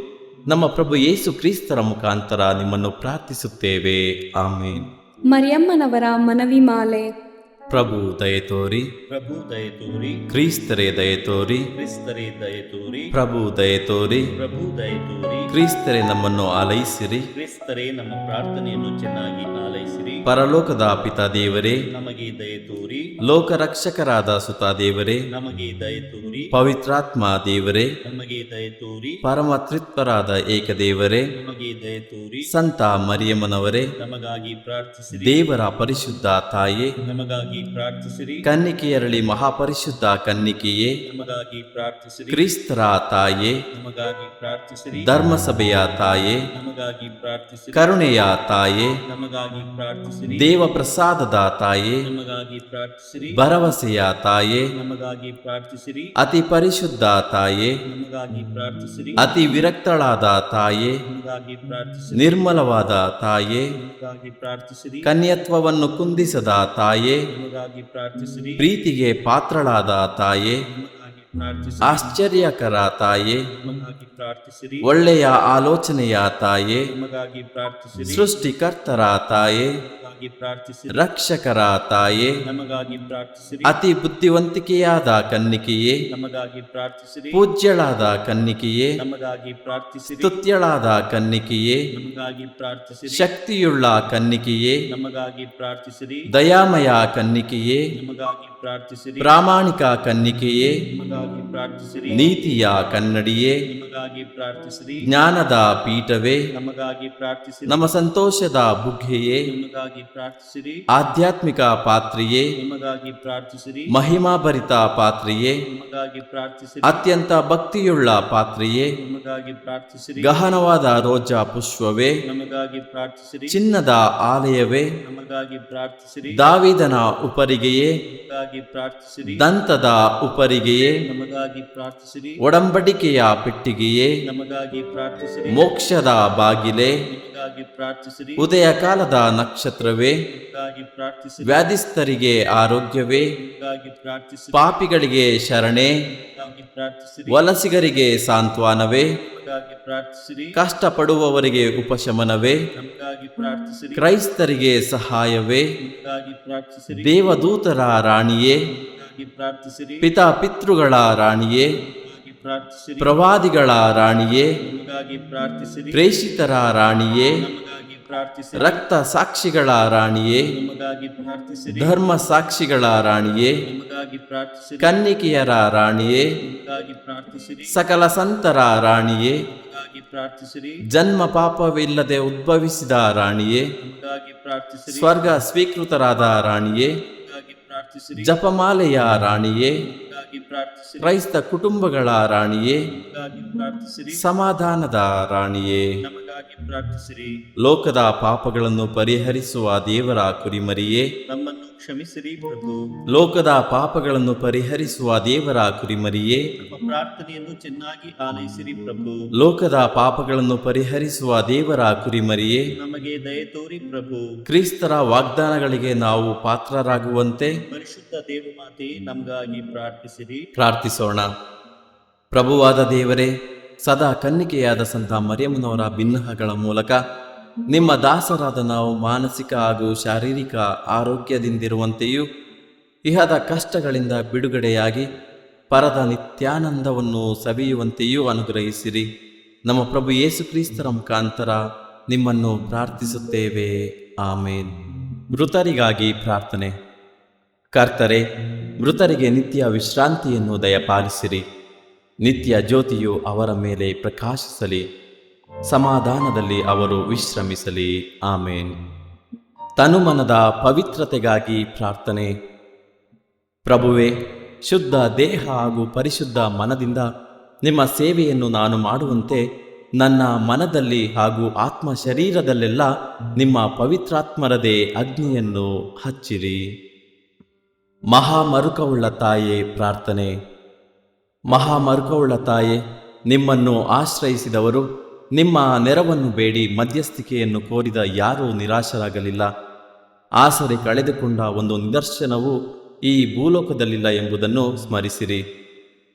ನಮ್ಮ ಪ್ರಭು ಯೇಸು ಕ್ರಿಸ್ತರ ಮುಖಾಂತರ ನಿಮ್ಮನ್ನು ಪ್ರಾರ್ಥಿಸುತ್ತೇವೆ. ಆಮೇನ್. ಮರಿಯಮ್ಮನವರ ಮನವಿ ಮಾಲೆ. ಪ್ರಭು ದಯತೋರಿ, ಪ್ರಭು ದಯತೋರಿ, ಕ್ರಿಸ್ತರೇ ದಯತೋರಿ, ಕ್ರಿಸ್ತರೇ ದಯತೋರಿ, ಪ್ರಭು ದಯತೋರಿ, ಪ್ರಭು ದಯತೋರಿ, ಕ್ರಿಸ್ತರೇ ನಮ್ಮನ್ನು ಆಲೈಸಿರಿ. ಕ್ರಿಸ್ತರೇ ನಮ್ಮ ಪ್ರಾರ್ಥನೆಯನ್ನು ಚೆನ್ನಾಗಿ ಆಲೈಸಿರಿ. ಪರಲೋಕದ ಪಿತಾ ದೇವರೇ, ನಮಗೆ ದಯತೋರಿ, ಲೋಕರಕ್ಷಕರಾದ ಸುತ ದೇವರೇ, ನಮಗೆ ದಯತೋರಿ, ಪವಿತ್ರಾತ್ಮ ದೇವರೇ, ನಮಗೆ ದಯತೋರಿ, ಪರಮ ತ್ರಿತ್ವರಾದ ಏಕದೇವರೇ, ನಮಗೆ ದಯತೋರಿ, ಸಂತ ಮರಿಯಮ್ಮನವರೇ, ನಮಗಾಗಿ ಪ್ರಾರ್ಥಿಸಿರಿ. ದೇವರ ಪರಿಶುದ್ಧ ತಾಯೇ, ನಮಗಾಗಿ ಪ್ರಾರ್ಥಿಸಿರಿ. ಕನ್ನಿಕೆಯರಳಿ ಮಹಾಪರಿಶುದ್ಧ ಕನ್ನಿಕೆಯೇ, ನಮಗಾಗಿ ಪ್ರಾರ್ಥಿಸಿರಿ. ಕ್ರಿಸ್ತರ ತಾಯೇ, ನಮಗಾಗಿ ಪ್ರಾರ್ಥಿಸಿರಿ. ಧರ್ಮಸಭೆಯ ತಾಯೇ, ನಮಗಾಗಿ ಪ್ರಾರ್ಥಿಸಿರಿ. ಕರುಣೆಯ ತಾಯೇ, ನಮಗಾಗಿ ಪ್ರಾರ್ಥಿಸಿರಿ. ಪ್ರಾರ್ಥಿಸಿರಿ. ದೇವ ಪ್ರಸಾದದ ತಾಯೇ, ನಮಗಾಗಿ ಪ್ರಾರ್ಥಿಸಿರಿ. ಭರವಸೆಯ ತಾಯೇ, ನಮಗಾಗಿ ಪ್ರಾರ್ಥಿಸಿರಿ. ಅತಿ ಪರಿಶುದ್ಧ ತಾಯೇ, ನಮಗಾಗಿ ಪ್ರಾರ್ಥಿಸಿರಿ. ಅತಿ ವಿರಕ್ತಳಾದ ತಾಯೇ, ನಮಗಾಗಿ ಪ್ರಾರ್ಥಿಸಿರಿ. ನಿರ್ಮಲವಾದ ತಾಯೇ, ನಮಗಾಗಿ ಪ್ರಾರ್ಥಿಸಿರಿ. ಕನ್ಯತ್ವವನ್ನು ಕುಂದಿಸದ ತಾಯೇ, ನಮಗಾಗಿ ಪ್ರಾರ್ಥಿಸಿರಿ. ಪ್ರೀತಿಗೆ ಪಾತ್ರಳಾದ ತಾಯೇ, ನಮಗಾಗಿ ಪ್ರಾರ್ಥಿಸಿರಿ. ಆಶ್ಚರ್ಯಕರ ತಾಯೇ, ನಮಗಾಗಿ ಪ್ರಾರ್ಥಿಸಿರಿ. ಒಳ್ಳೆಯ ಆಲೋಚನೆಯ ತಾಯೇ, ನಮಗಾಗಿ ಪ್ರಾರ್ಥಿಸಿರಿ. ಸೃಷ್ಟಿಕರ್ತರ ತಾಯೇ, ನಮಗಾಗಿ ಪ್ರಾರ್ಥಿಸಿರಿ. ರಕ್ಷಕರ ತಾಯೇ, ನಮಗಾಗಿ ಪ್ರಾರ್ಥಿಸಿರಿ. ಅತಿ ಬುದ್ಧಿವಂತಿಕೆಯಾದ ಕನ್ನಿಕೆಯೇ, ನಮಗಾಗಿ ಪ್ರಾರ್ಥಿಸಿರಿ. ಪೂಜ್ಯಳಾದ ಕನ್ನಿಕೆಯೇ, ನಮಗಾಗಿ ಪ್ರಾರ್ಥಿಸಿರಿ. ಸ್ತುತ್ಯಳಾದ ಕನ್ನಿಕೆಯೇ, ನಮಗಾಗಿ ಪ್ರಾರ್ಥಿಸಿರಿ. ಶಕ್ತಿಯುಳ್ಳ ಕನ್ನಿಕೆಯೇ, ನಮಗಾಗಿ ಪ್ರಾರ್ಥಿಸಿರಿ. ದಯಾಮಯ ಕನ್ನಿಕೆಯೇ, ನಮಗಾಗಿ ಪ್ರಾರ್ಥಿಸಿರಿ. ಪ್ರಾಮಾಣಿಕ ಕನ್ನಿಕೆಯೇ, ನಮಗಾಗಿ ಪ್ರಾರ್ಥಿಸಿರಿ. ನೀತಿಯ ಕನ್ನಡಿಯೇ, ನಮಗಾಗಿ ಪ್ರಾರ್ಥಿಸಿರಿ. ಜ್ಞಾನದ ಪೀಠವೇ, ನಮಗಾಗಿ ಪ್ರಾರ್ಥಿಸಿರಿ. ನಮ್ಮ ಸಂತೋಷದ ಬುಗ್ಗೆಯೇ, ನಮಗಾಗಿ ಪ್ರಾರ್ಥಿಸಿರಿ. ಆಧ್ಯಾತ್ಮಿಕ ಪಾತ್ರೆಯೇ, ನಮಗಾಗಿ ಪ್ರಾರ್ಥಿಸಿರಿ. ಮಹಿಮಾಭರಿತ ಪಾತ್ರೆಯೇ, ನಮಗಾಗಿ ಪ್ರಾರ್ಥಿಸಿರಿ. ಅತ್ಯಂತ ಭಕ್ತಿಯುಳ್ಳ ಪಾತ್ರೆಯೇ, ನಮಗಾಗಿ ಪ್ರಾರ್ಥಿಸಿರಿ. ಗಹನವಾದ ರೋಜಾ ಪುಷ್ಪವೇ, ನಮಗಾಗಿ ಪ್ರಾರ್ಥಿಸಿರಿ. ಚಿನ್ನದ ಆಲಯವೇ, ನಮಗಾಗಿ ಪ್ರಾರ್ಥಿಸಿರಿ. ದಾವಿದನ ಉಪರಿಗೆಯೇ, ನಮಗಾಗಿ ಪ್ರಾರ್ಥಿಸಿರಿ. ದಂತದ ಉಪರಿಗೆಯೇ, ನಮಗಾಗಿ ಪ್ರಾರ್ಥಿಸಿರಿ. ಒಡಂಬಡಿಕೆಯ ಪೆಟ್ಟಿಗೆಯೇ, ನಮಗಾಗಿ ಪ್ರಾರ್ಥಿಸಿರಿ. ಮೋಕ್ಷದ ಬಾಗಿಲೇ, ನಮಗಾಗಿ ಪ್ರಾರ್ಥಿಸಿರಿ. ಉದಯ ಕಾಲದ ನಕ್ಷತ್ರವೇ, ನಮಗಾಗಿ ಪ್ರಾರ್ಥಿಸಿರಿ. ವ್ಯಾಧಿಸ್ಥರಿಗೆ ಆರೋಗ್ಯವೇ, ನಮಗಾಗಿ ಪ್ರಾರ್ಥಿಸಿರಿ. ಪಾಪಿಗಳಿಗೆ ಶರಣೆ, ನಮಗಾಗಿ ಪ್ರಾರ್ಥಿಸಿರಿ. ವಲಸಿಗರಿಗೆ ಸಾಂತ್ವನವೇ, ನಮಗಾಗಿ ಪ್ರಾರ್ಥಿಸಿರಿ. ಕಷ್ಟಪಡುವವರಿಗೆ ಉಪಶಮನವೇ, ನಮಗಾಗಿ ಪ್ರಾರ್ಥಿಸಿರಿ. ಕ್ರೈಸ್ತರಿಗೆ ಸಹಾಯವೇ, ನಮಗಾಗಿ ಪ್ರಾರ್ಥಿಸಿರಿ. ದೇವದೂತರ ರಾಣಿಯೇ, ನಮಗಾಗಿ ಪ್ರಾರ್ಥಿಸಿರಿ. ಪಿತಾ ಪಿತೃಗಳ ರಾಣಿಯೇ, ನಮಗಾಗಿ ಪ್ರಾರ್ಥಿಸಿರಿ. ಪ್ರವಾದಿಗಳ ರಾಣಿಯೇ, ನಮಗಾಗಿ ಪ್ರಾರ್ಥಿಸಿರಿ. ಪ್ರೇಷಿತರ ರಾಣಿಯೇ, ನಮಗಾಗಿ ಪ್ರಾರ್ಥಿಸಿರಿ. ರಕ್ತ ಸಾಕ್ಷಿಗಳ ರಾಣಿಯೇ, ನಮಗಾಗಿ ಪ್ರಾರ್ಥಿಸಿರಿ. ಧರ್ಮ ಸಾಕ್ಷಿಗಳ ರಾಣಿಯೇ, ನಮಗಾಗಿ ಪ್ರಾರ್ಥಿಸಿರಿ. ಕನ್ನಿಕೆಯರ ರಾಣಿಯೇ, ನಮಗಾಗಿ ಪ್ರಾರ್ಥಿಸಿರಿ. ಸಕಲ ಸಂತರ ರಾಣಿಯೇ, ನಮಗಾಗಿ ಪ್ರಾರ್ಥಿಸಿರಿ. ಜನ್ಮ ಪಾಪವಿಲ್ಲದೆ ಉದ್ಭವಿಸಿದ ರಾಣಿಯೇ, ನಮಗಾಗಿ ಪ್ರಾರ್ಥಿಸಿರಿ. ಸ್ವರ್ಗ ಸ್ವೀಕೃತರಾದ ರಾಣಿಯೇ, ನಮಗಾಗಿ ಪ್ರಾರ್ಥಿಸಿರಿ. ಜಪಮಾಲೆಯ ರಾಣಿಯೇ, ನಮಗಾಗಿ ಪ್ರಾರ್ಥಿಸಿರಿ. ಕ್ರೈಸ್ತ ಕುಟುಂಬಗಳ ರಾಣಿಯೇ, ನಮಗಾಗಿ ಪ್ರಾರ್ಥಿಸಿರಿ. ಸಮಾಧಾನದ ರಾಣಿಯೇ, ನಮಗಾಗಿ ಪ್ರಾರ್ಥಿಸಿರಿ. ಲೋಕದ ಪಾಪಗಳನ್ನು ಪರಿಹರಿಸುವ ದೇವರ ಕುರಿಮರಿಯೇ, ನಮ್ಮನ್ನು ಕ್ಷಮಿಸಿರಿ ಪ್ರಭು. ಲೋಕದ ಪಾಪಗಳನ್ನು ಪರಿಹರಿಸುವ ದೇವರ ಕುರಿಮರಿಯೇ, ನಮ್ಮ ಪ್ರಾರ್ಥನೆಯನ್ನು ಚೆನ್ನಾಗಿ ಆಲೈಸಿರಿ ಪ್ರಭು. ಲೋಕದ ಪಾಪಗಳನ್ನು ಪರಿಹರಿಸುವ ದೇವರ ಕುರಿಮರಿಯೇ, ನಮಗೆ ದಯೆ ತೋರಿ ಪ್ರಭು. ಕ್ರಿಸ್ತರ ವಾಗ್ದಾನಗಳಿಗೆ ನಾವು ಪಾತ್ರರಾಗುವಂತೆ ಪರಿಶುದ್ಧ ದೇವಮಾತೆ ನಮಗಾಗಿ ಪ್ರಾರ್ಥಿಸಿರಿ. ಪ್ರಾರ್ಥಿಸೋಣ. ಪ್ರಭುವಾದ ದೇವರೇ, ಸದಾ ಕನ್ನಿಕೆಯಾದ ಸಂತ ಮರಿಯಮ್ಮನವರ ಬಿನ್ನಹಗಳ ಮೂಲಕ ನಿಮ್ಮ ದಾಸರಾದ ನಾವು ಮಾನಸಿಕ ಹಾಗೂ ಶಾರೀರಿಕ ಆರೋಗ್ಯದಿಂದಿರುವಂತೆಯೂ ಇಹದ ಕಷ್ಟಗಳಿಂದ ಬಿಡುಗಡೆಯಾಗಿ ಪರದ ನಿತ್ಯಾನಂದವನ್ನು ಸವಿಯುವಂತೆಯೂ ಅನುಗ್ರಹಿಸಿರಿ. ನಮ್ಮ ಪ್ರಭು ಯೇಸು ಕ್ರಿಸ್ತರ ಮುಖಾಂತರ ನಿಮ್ಮನ್ನು ಪ್ರಾರ್ಥಿಸುತ್ತೇವೆ. ಆಮೇನ್. ಮೃತರಿಗಾಗಿ ಪ್ರಾರ್ಥನೆ. ಕರ್ತರೆ, ಮೃತರಿಗೆ ನಿತ್ಯ ವಿಶ್ರಾಂತಿಯನ್ನು ದಯಪಾಲಿಸಿರಿ. ನಿತ್ಯ ಜ್ಯೋತಿಯು ಅವರ ಮೇಲೆ ಪ್ರಕಾಶಿಸಲಿ. ಸಮಾಧಾನದಲ್ಲಿ ಅವರು ವಿಶ್ರಮಿಸಲಿ. ಆಮೇನ್. ತನುಮನದ ಪವಿತ್ರತೆಗಾಗಿ ಪ್ರಾರ್ಥನೆ. ಪ್ರಭುವೇ, ಶುದ್ಧ ದೇಹ ಹಾಗೂ ಪರಿಶುದ್ಧ ಮನದಿಂದ ನಿಮ್ಮ ಸೇವೆಯನ್ನು ನಾನು ಮಾಡುವಂತೆ ನನ್ನ ಮನದಲ್ಲಿ ಹಾಗೂ ಆತ್ಮ ಶರೀರದಲ್ಲೆಲ್ಲ ನಿಮ್ಮ ಪವಿತ್ರಾತ್ಮರದೇ ಅಗ್ನಿಯನ್ನು ಹಚ್ಚಿರಿ. ಮಹಾಮರುಕವುಳ್ಳ ತಾಯೇ ಪ್ರಾರ್ಥನೆ. ಮಹಾಮರುಕವುಳ್ಳ ತಾಯೇ, ನಿಮ್ಮನ್ನು ಆಶ್ರಯಿಸಿದವರು ನಿಮ್ಮ ನೆರವನ್ನು ಬೇಡಿ ಮಧ್ಯಸ್ಥಿಕೆಯನ್ನು ಕೋರಿದ ಯಾರೂ ನಿರಾಶರಾಗಲಿಲ್ಲ. ಆಸರೆ ಕಳೆದುಕೊಂಡ ಒಂದು ನಿದರ್ಶನವು ಈ ಭೂಲೋಕದಲ್ಲಿಲ್ಲ ಎಂಬುದನ್ನು ಸ್ಮರಿಸಿರಿ.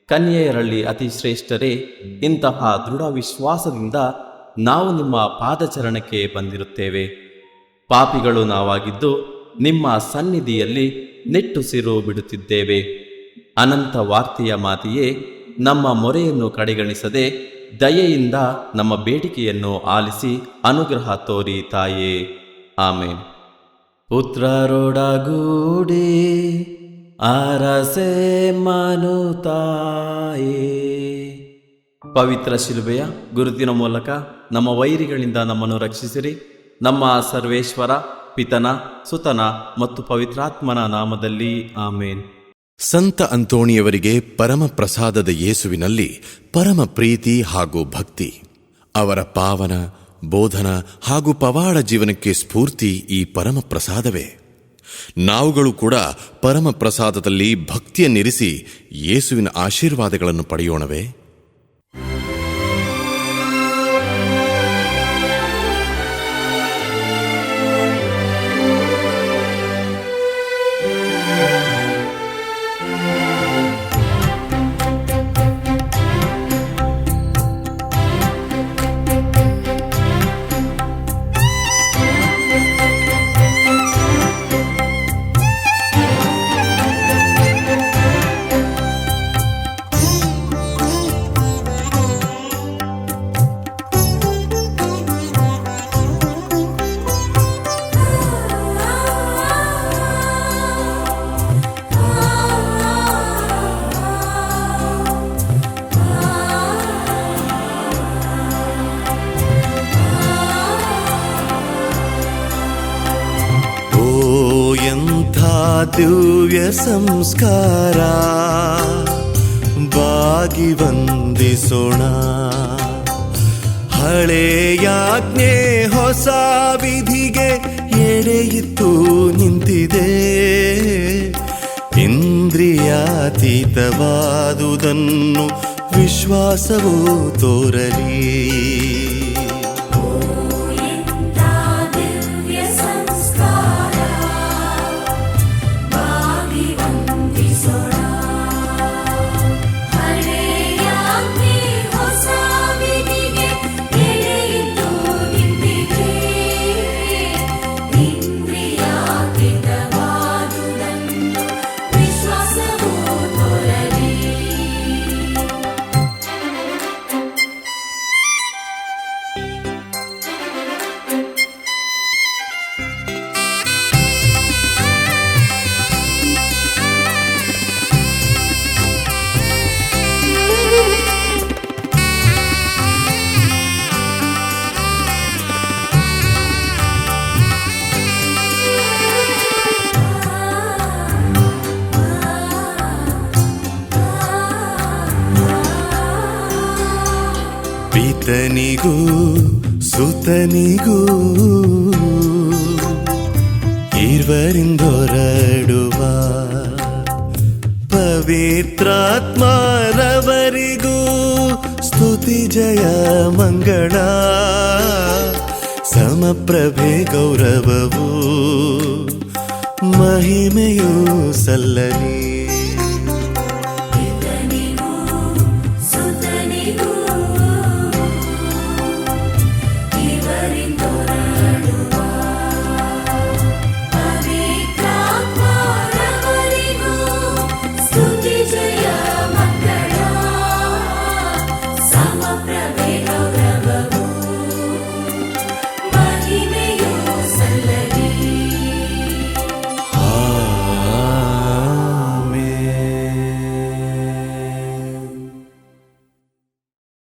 ಕನ್ಯೆಯರಲ್ಲಿ ಅತಿ ಶ್ರೇಷ್ಠರೇ, ಇಂತಹ ದೃಢ ವಿಶ್ವಾಸದಿಂದ ನಾವು ನಿಮ್ಮ ಪಾದಚರಣಕ್ಕೆ ಬಂದಿರುತ್ತೇವೆ. ಪಾಪಿಗಳು ನಾವಾಗಿದ್ದು ನಿಮ್ಮ ಸನ್ನಿಧಿಯಲ್ಲಿ ನಿಟ್ಟುಸಿರು ಬಿಡುತ್ತಿದ್ದೇವೆ. ಅನಂತ ವಾರ್ತೆಯ ಮಾತೆಯೇ, ನಮ್ಮ ಮೊರೆಯನ್ನು ಕಡೆಗಣಿಸದೆ ದಯೆಯಿಂದ ನಮ್ಮ ಬೇಡಿಕೆಯನ್ನು ಆಲಿಸಿ ಅನುಗ್ರಹ ತೋರಿ ತಾಯೇ. ಆಮೇನ್. ಪುತ್ರರೊಡಗೂಡಿ ಅರಸೆ ಮನುತಾಯೇ. ಪವಿತ್ರ ಶಿಲುಬೆಯ ಗುರುತಿನ ಮೂಲಕ ನಮ್ಮ ವೈರಿಗಳಿಂದ ನಮ್ಮನ್ನು ರಕ್ಷಿಸಿರಿ. ನಮ್ಮ ಸರ್ವೇಶ್ವರ ಪಿತನ ಸುತನ ಮತ್ತು ಪವಿತ್ರಾತ್ಮನ ನಾಮದಲ್ಲಿ ಆಮೇನ್. ಸಂತ ಅಂತೋಣಿಯವರಿಗೆ ಪರಮ ಪ್ರಸಾದದ ಯೇಸುವಿನಲ್ಲಿ ಪರಮ ಪ್ರೀತಿ ಹಾಗೂ ಭಕ್ತಿ. ಅವರ ಪಾವನ ಬೋಧನ ಹಾಗೂ ಪವಾಡ ಜೀವನಕ್ಕೆ ಸ್ಫೂರ್ತಿ ಈ ಪರಮ ಪ್ರಸಾದವೇ. ನಾವುಗಳು ಕೂಡ ಪರಮ ಪ್ರಸಾದದಲ್ಲಿ ಭಕ್ತಿಯನ್ನಿರಿಸಿ ಯೇಸುವಿನ ಆಶೀರ್ವಾದಗಳನ್ನು ಪಡೆಯೋಣವೇ? ದಿವ್ಯ ಸಂಸ್ಕಾರ ಬಾಗಿ ವಂದಿಸೋಣ. ಹಳೆಯಾಜ್ಞೆ ಹೊಸ ವಿಧಿಗೆ ಎಡೆಯಿತ್ತು ನಿಂತಿದೆ. ಇಂದ್ರಿಯಾತೀತವಾದುದನ್ನು ವಿಶ್ವಾಸವೂ ತೋರಲಿ. ಪಿತನಿಗೂ ಸುತನಿಗೂ ಇರ್ವರಿಂದೊರಡುವ ಪವಿತ್ರಾತ್ಮರವರಿಗೂ ಸ್ತುತಿ ಜಯ ಮಂಗಳ. ಸಮಪ್ರಭೆ ಗೌರವವು ಮಹಿಮೆಯೂ ಸಲ್ಲಲಿ.